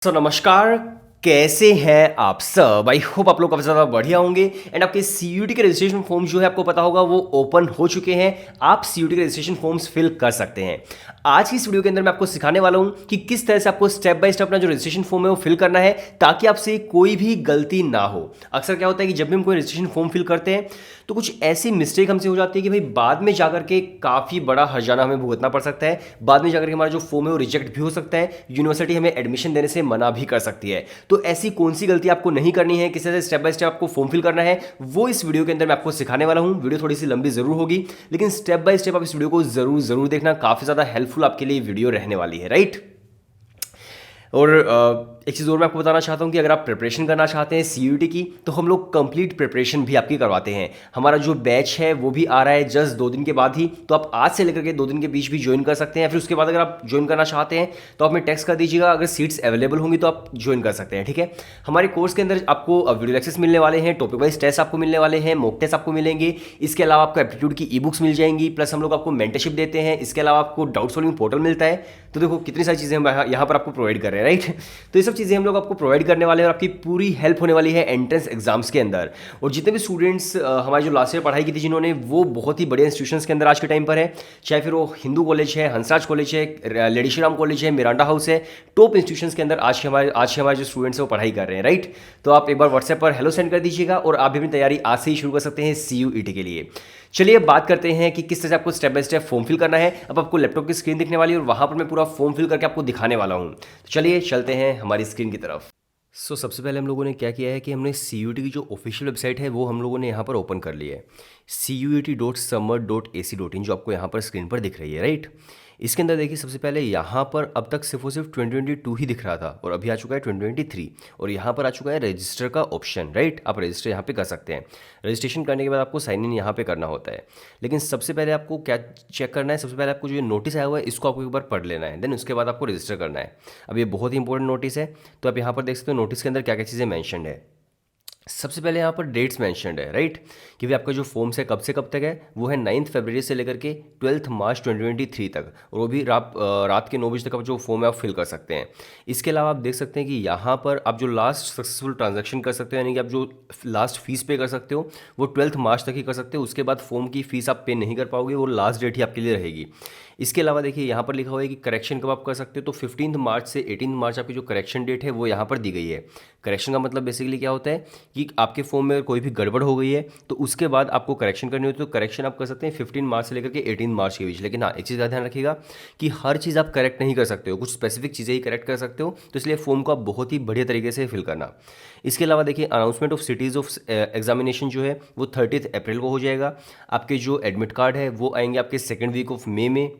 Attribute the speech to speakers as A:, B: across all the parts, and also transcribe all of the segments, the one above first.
A: नमस्कार। कैसे हैं आप सब? आई होप आप लोग काफ़ी ज़्यादा बढ़िया होंगे एंड आपके सीयूटी के रजिस्ट्रेशन फॉर्म जो है आपको पता होगा वो ओपन हो चुके हैं। आप सीयूटी के रजिस्ट्रेशन फॉर्म्स फिल कर सकते हैं। आज की इस वीडियो के अंदर मैं आपको सिखाने वाला हूं कि किस तरह से आपको स्टेप बाय स्टेप अपना जो रजिस्ट्रेशन फॉर्म है वो फिल करना है ताकि आपसे कोई भी गलती ना हो। अक्सर क्या होता है कि जब भी हम कोई रजिस्ट्रेशन फॉर्म फिल करते हैं तो कुछ ऐसी मिस्टेक हमसे हो जाती है कि भाई बाद में जाकर के काफ़ी बड़ा हर्जाना हमें भुगतना पड़ सकता है। बाद में जाकर के हमारा जो फॉर्म है वो रिजेक्ट भी हो सकता है, यूनिवर्सिटी हमें एडमिशन देने से मना भी कर सकती है। तो ऐसी कौन सी गलती आपको नहीं करनी है, किस तरह से स्टेप बाय स्टेप आपको फॉर्म फिल करना है, वो इस वीडियो के अंदर मैं आपको सिखाने वाला हूं। वीडियो थोड़ी सी लंबी जरूर होगी लेकिन स्टेप बाय स्टेप आप इस वीडियो को जरूर जरूर देखना, काफ़ी ज़्यादा हेल्पफुल आपके लिए वीडियो रहने वाली है, राइट। और एक चीज़ और मैं आपको बताना चाहता हूँ कि अगर आप प्रिपरेशन करना चाहते हैं सीयूटी की तो हम लोग कंप्लीट प्रिपरेशन भी आपकी करवाते हैं। हमारा जो बैच है वो भी आ रहा है जस्ट 2 दिन के बाद ही, तो आप आज से लेकर के 2 दिन के बीच भी ज्वाइन कर सकते हैं। फिर उसके बाद अगर आप ज्वाइन करना चाहते हैं तो आप हमें टेक्स्ट कर दीजिएगा, अगर सीट्स अवेलेबल होंगी तो आप ज्वाइन कर सकते हैं, ठीक है। हमारे कोर्स के अंदर आपको वीडियो लेक्चर्स मिलने वाले हैं, टॉपिक वाइज टेस्ट आपको मिलने वाले हैं, मॉक टेस्ट आपको मिलेंगे। इसके अलावा आपको एप्टीट्यूड की ई बुक्स मिल जाएंगी, प्लस हम लोग आपको मेंटरशिप देते हैं। इसके अलावा आपको डाउट सॉल्विंग पोर्टल मिलता है। तो देखो कितनी सारी चीज़ें हम यहाँ पर आपको प्रोवाइड कर रहे हैं, राइट। तो ये सब चीज़ें हम लोग आपको प्रोवाइड करने वाले हैं और आपकी पूरी हेल्प होने वाली है एंट्रेंस एग्जाम्स के अंदर। और जितने भी स्टूडेंट्स हमारे जो लास्ट ईयर पढ़ाई की थी जिन्होंने, वो बहुत ही बढ़िया इंस्टीट्यूशंस के अंदर आज के टाइम पर है, चाहे फिर वो हिंदू कॉलेज है, हंसराज कॉलेज है, लेडी श्री राम कॉलेज है, मिरांडा हाउस है, टॉप इंस्टीट्यूशंस के अंदर आज के हमारे जो स्टूडेंट्स हैं वो पढ़ाई कर रहे हैं, राइट। तो आप एक बार व्हाट्सएप पर हेलो सेंड कर दीजिएगा और आप भी अपनी तैयारी आज से ही शुरू कर सकते हैं सीयूईटी के लिए। चलिए अब बात करते हैं कि किस तरह से आपको step by step form fill करना है। अब आपको लैपटॉप की स्क्रीन दिखने वाली है और वहां पर मैं पूरा फॉर्म फिल करके आपको दिखाने वाला हूं। तो चलिए चलते हैं हमारी स्क्रीन की तरफ। सबसे पहले हम लोगों ने क्या किया है कि हमने CUET की जो ऑफिशियल वेबसाइट है वो हम लोगों ने यहाँ पर ओपन कर ली है, CUET.summer.ac.in, जो आपको यहाँ पर स्क्रीन पर दिख रही है, राइट। इसके अंदर देखिए सबसे पहले यहाँ पर अब तक सिर्फ और सिर्फ 2022 ही दिख रहा था और अभी आ चुका है 2023 और यहाँ पर आ चुका है रजिस्टर का ऑप्शन, राइट। आप रजिस्टर यहाँ पे कर सकते हैं। रजिस्ट्रेशन करने के बाद आपको साइन इन यहाँ पे करना होता है। लेकिन सबसे पहले आपको क्या चेक करना है, सबसे पहले आपको जो ये नोटिस आया हुआ है इसको आपको एक बार पढ़ लेना है, देन उसके बाद आपको रजिस्टर करना है। अब ये बहुत ही इंपॉर्टेंट नोटिस है, तो आप यहाँ पर देख सकते हो नोटिस के अंदर क्या क्या चीज़ें मैंशनड है। सबसे पहले यहाँ पर डेट्स मैंशनड है, राइट, कि भाई आपका जो फॉर्म्स है कब से कब तक है, वो है 9 फरवरी से लेकर के 12 मार्च 2023 तक, और वो भी रात के 9 बजे तक आप जो फॉर्म है आप फिल कर सकते हैं। इसके अलावा आप देख सकते हैं कि यहाँ पर आप जो लास्ट सक्सेसफुल ट्रांजैक्शन कर सकते हो, यानी कि आप जो लास्ट फीस पे कर सकते हो वो 12 मार्च तक ही कर सकते हो। उसके बाद फॉर्म की फीस आप पे नहीं कर पाओगे, वो लास्ट डेट ही आपके लिए रहेगी। इसके अलावा देखिए यहाँ पर लिखा हुआ है कि करेक्शन कब आप कर सकते हो, तो 15 मार्च से 18 मार्च आपकी जो करेक्शन डेट है वो यहाँ पर दी गई है। करेक्शन का मतलब बेसिकली क्या होता है कि आपके फॉर्म में कोई भी गड़बड़ हो गई है तो उसके बाद आपको करेक्शन करनी होती है, तो करेक्शन आप कर सकते हैं 15 मार्च से लेकर के 18 मार्च के बीच। लेकिन हाँ, एक चीज़ का ध्यान रखिएगा कि हर चीज़ आप करेक्ट नहीं कर सकते हो, कुछ स्पेसिफिक चीज़ें ही करेक्ट कर सकते हो, तो इसलिए फॉर्म को आप बहुत ही बढ़िया तरीके से फिल करना। इसके अलावा देखिए announcement of cities of examination जो है वो 30 अप्रैल को हो जाएगा। आपके जो एडमिट कार्ड है वो आएंगे आपके सेकेंड वीक ऑफ मई में,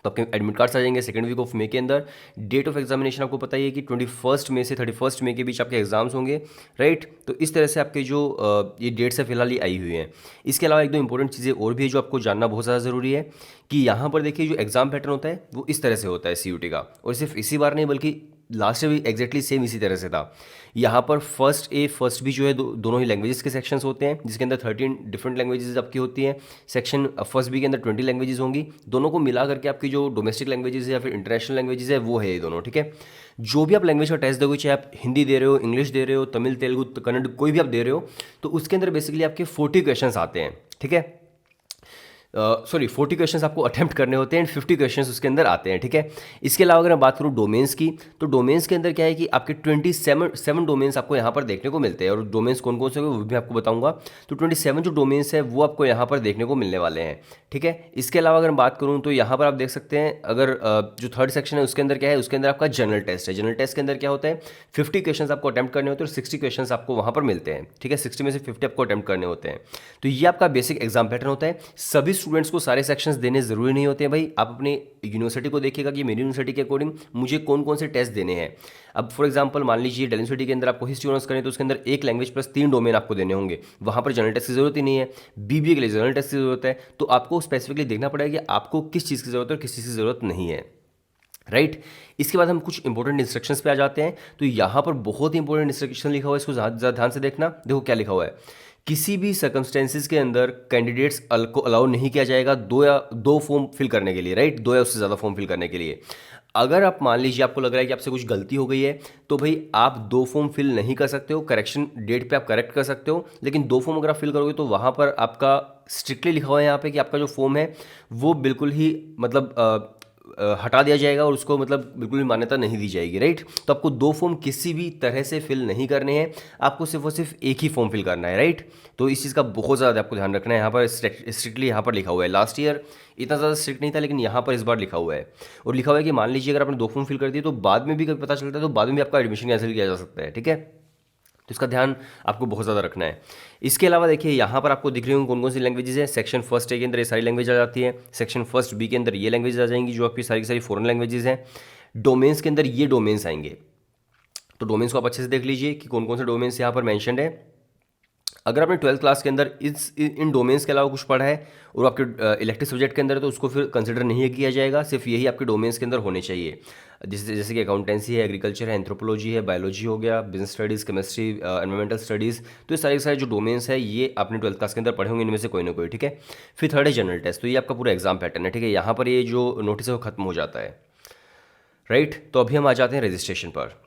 A: तो आपके एडमिट कार्ड्स आ जाएंगे सेकंड वीक ऑफ मई के अंदर। डेट ऑफ एग्जामिनेशन आपको पता ही है कि 21 मई से 31 मई के बीच आपके एग्जाम्स होंगे, राइट। तो इस तरह से आपके जो ये डेट्स है फिलहाल ये आई हुई हैं। इसके अलावा एक दो इंपॉर्टेंट चीज़ें और भी है जो आपको जानना बहुत ज़्यादा ज़रूरी है कि यहाँ पर देखिए जो एग्जाम पैटर्न होता है वो इस तरह से होता है CUET का, और सिर्फ इसी बार नहीं बल्कि लास्ट ईयर भी एग्जैक्टली सेम इसी तरह से था। यहाँ पर फर्स्ट बी जो है दोनों ही लैंग्वेजेस के सेक्शंस होते हैं, जिसके अंदर 13 डिफरेंट लैंग्वेजेस आपकी होती हैं। सेक्शन फर्स्ट बी के अंदर 20 लैंग्वेजेस होंगी, दोनों को मिला करके आपकी जो डोमेस्टिक लैंग्वेजेस है या फिर इंटरनेशनल लैंग्वेजेस है वो है ये दोनों, ठीक है। जो भी आप लैंग्वेज का टेस्ट दोगे, चाहे आप हिंदी दे रहे हो, इंग्लिश दे रहे हो, तमिल, तेलुगु, कन्नड़, कोई भी आप दे रहे हो, तो उसके अंदर बेसिकली आपके 40 क्वेश्चन आते हैं, ठीक है। 40 क्वेश्चंस आपको अटेम्प्ट करने होते हैं एंड 50 क्वेश्चंस उसके अंदर आते हैं, ठीक है। इसके अलावा अगर मैं बात करूँ डोमेन्स की, तो डोमेन्स के अंदर क्या है कि आपके 27 डोमेन्स आपको यहाँ पर देखने को मिलते हैं, और डोमेन्स कौन कौन से होंगे वो भी आपको बताऊंगा। तो 27 जो डोमेन्स है वो आपको यहाँ पर देखने को मिलने वाले हैं, ठीक है। इसके अलावा अगर मैं बात करूँ तो यहाँ पर आप देख सकते हैं, अगर जो थर्ड सेक्शन है उसके अंदर क्या है, उसके अंदर आपका जनरल टेस्ट है। जनरल टेस्ट के अंदर क्या होता है, 50 क्वेश्चन आपको अटेम्प्ट करने होते हैं और 60 क्वेश्चन आपको वहाँ पर मिलते हैं, ठीक है। 60 में से 50 आपको अटेम्प्ट करने होते हैं। तो ये आपका बेसिक एग्जाम पैटर्न होता है। सभी स्टूडेंट्स को सारे सेक्शंस देने जरूरी नहीं होते हैं भाई, आप अपने यूनिवर्सिटी को देखिएगा कि मेरी यूनिवर्सिटी के अकॉर्डिंग मुझे कौन कौन से टेस्ट देने हैं। अब फॉर एग्जांपल मान लीजिए दिल्ली यूनिवर्सिटी के अंदर आपको हिस्ट्री ऑनर्स करें तो उसके अंदर एक लैंग्वेज प्लस 3 डोमेन आपको देने होंगे, वहां पर जनरल टेस्ट की जरूरत ही नहीं है। BBA के लिए जनरल टेस्ट की जरूरत है, तो आपको स्पेसिफिकली देखना पड़ेगा कि आपको किस चीज़ की जरूरत है और किस चीज़ की जरूरत नहीं है, राइट। इसके बाद हम कुछ इंपॉर्टेंट इंस्ट्रक्शंस पे आ जाते हैं। तो यहाँ पर बहुत ही इंपॉर्टेंट इंस्ट्रक्शन लिखा हुआ है, इसको ज़्यादा ध्यान से देखना। देखो क्या लिखा हुआ है, किसी भी सर्कमस्टेंसेस के अंदर कैंडिडेट्स को अलाउ नहीं किया जाएगा दो फॉर्म फिल करने के लिए, राइट, 2 या उससे ज़्यादा फॉर्म फिल करने के लिए। अगर आप मान लीजिए आपको लग रहा है कि आपसे कुछ गलती हो गई है, तो भाई आप दो फॉर्म फिल नहीं कर सकते हो, करेक्शन डेट पे आप करेक्ट कर सकते हो, लेकिन दो फॉर्म अगर आप फिल करोगे तो वहाँ पर आपका स्ट्रिक्टली लिखा हुआ है यहाँ पे कि आपका जो फॉर्म है वो बिल्कुल ही मतलब हटा दिया जाएगा और उसको मतलब बिल्कुल भी मान्यता नहीं दी जाएगी, राइट। तो आपको दो फॉर्म किसी भी तरह से फिल नहीं करने हैं, आपको सिर्फ और सिर्फ एक ही फॉर्म फिल करना है, राइट। तो इस चीज़ का बहुत ज़्यादा आपको ध्यान रखना है। यहाँ पर स्ट्रिक्टली यहाँ पर लिखा हुआ है, लास्ट ईयर इतना ज़्यादा स्ट्रिक्ट नहीं था लेकिन यहाँ पर इस बार लिखा हुआ है। और लिखा हुआ है कि मान लीजिए अगर आपने दो फॉर्म फिल कर दिए तो बाद में भी कभी पता चलता है तो बाद में भी आपका एडमिशन कैंसिल किया जा सकता है, ठीक है। तो इसका ध्यान आपको बहुत ज़्यादा रखना है। इसके अलावा देखिए यहाँ पर आपको दिख रही होंगी कौन कौन सी लैंग्वेजेस हैं। सेक्शन फर्स्ट ए के अंदर ये सारी लैंग्वेज आ जाती है, सेक्शन फर्स्ट बी के अंदर ये लैंग्वेज आ जाएंगी जो आपकी सारी की सारी फॉरेन लैंग्वेजेस हैं। डोमेन्स के अंदर ये डोमेन्स आएंगे, तो डोमेन्स को आप अच्छे से देख लीजिए कि कौन कौन से डोमेन्स यहाँ पर मैंशनड है। अगर आपने 12th क्लास के अंदर इन डोमेन्स के अलावा कुछ पढ़ा है और आपके इलेक्टिव सब्जेक्ट के अंदर है तो उसको फिर कंसिडर नहीं किया जाएगा, सिर्फ यही आपके डोमेन्स के अंदर होने चाहिए। जैसे जैसे कि अकाउंटेंसी है, एग्रीकल्चर है, एंथ्रोपोलॉजी है, बायोलॉजी हो गया, business studies, chemistry, environmental studies. तो ये सारे के सारे जो डोमेन्स है ये आपने 12th क्लास के अंदर पढ़े होंगे इनमें से कोई ना कोई, ठीक है। फिर थर्ड है जनरल टेस्ट, तो ये आपका पूरा एग्जाम पैटर्न है, ठीक है। यहाँ पर ये जो नोटिस है वो खत्म हो जाता है, राइट। तो अभी हम आ जाते हैं रजिस्ट्रेशन पर।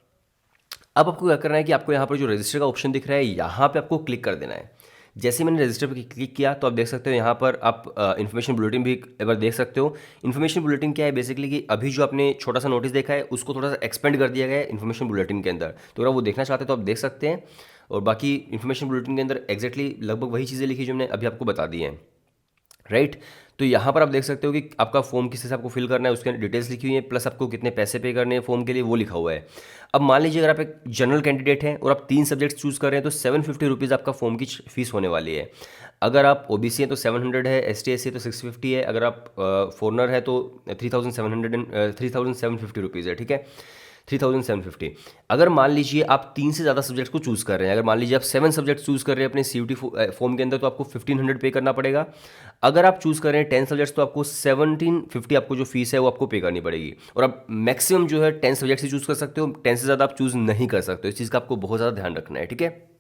A: अब आपको क्या करना है कि आपको यहाँ पर जो रजिस्टर का ऑप्शन दिख रहा है यहाँ पे आपको क्लिक कर देना है। जैसे मैंने रजिस्टर पर क्लिक किया तो आप देख सकते हो यहाँ पर आप इन्फॉर्मेशन बुलेटिन भी एक बार देख सकते हो। इन्फॉर्मेशन बुलेटिन क्या है बेसिकली कि अभी जो आपने छोटा सा नोटिस देखा है उसको थोड़ा सा एक्सपेंड कर दिया गया है इन्फॉर्मेशन बुलेटिन के अंदर, तो अगर वो देखना चाहते हैं तो आप देख सकते हैं। और बाकी इन्फॉर्मेशन बुलेटिन के अंदर एग्जैक्टली लगभग वही चीज़ें लिखी जो मैंने अभी आपको बता दी हैं, राइट। तो यहाँ पर आप देख सकते हो कि आपका फॉर्म किस हिसाब को फिल करना है, उसके अंदर डिटेल्स लिखी हुई है, प्लस आपको कितने पैसे पे करने हैं फॉर्म के लिए वो लिखा हुआ है। अब मान लीजिए अगर आप एक जनरल कैंडिडेट हैं और आप 3 सब्जेक्ट्स चूज़ कर रहे हैं तो 750 रुपीज़ आपका फॉर्म की फीस होने वाली है। अगर आप ओबीसी हैं तो 700 है, एसटी एससी तो 650 है, अगर आप फॉरनर है तो 3750 रुपीज़ है, ठीक है। 3750। अगर मान लीजिए आप 3 से ज़्यादा सब्जेक्ट को चूज़ कर रहे हैं, अगर मान लीजिए आप 7 सब्जेक्ट चूज़ कर रहे हैं अपने सीयूटी फॉर्म के अंदर तो आपको 1500 पे करना पड़ेगा। अगर आप चूज़ कर रहे हैं 10 सब्जेक्ट्स तो आपको 1750 आपको जो फीस है वो आपको पे करनी पड़ेगी। और आप मैक्सिमम जो है 10 सब्जेक्ट ही चूज़ कर सकते हो, 10 से ज़्यादा आप चूज़ नहीं कर सकते हो। इस चीज़ का आपको बहुत ज़्यादा ध्यान रखना है, ठीक है।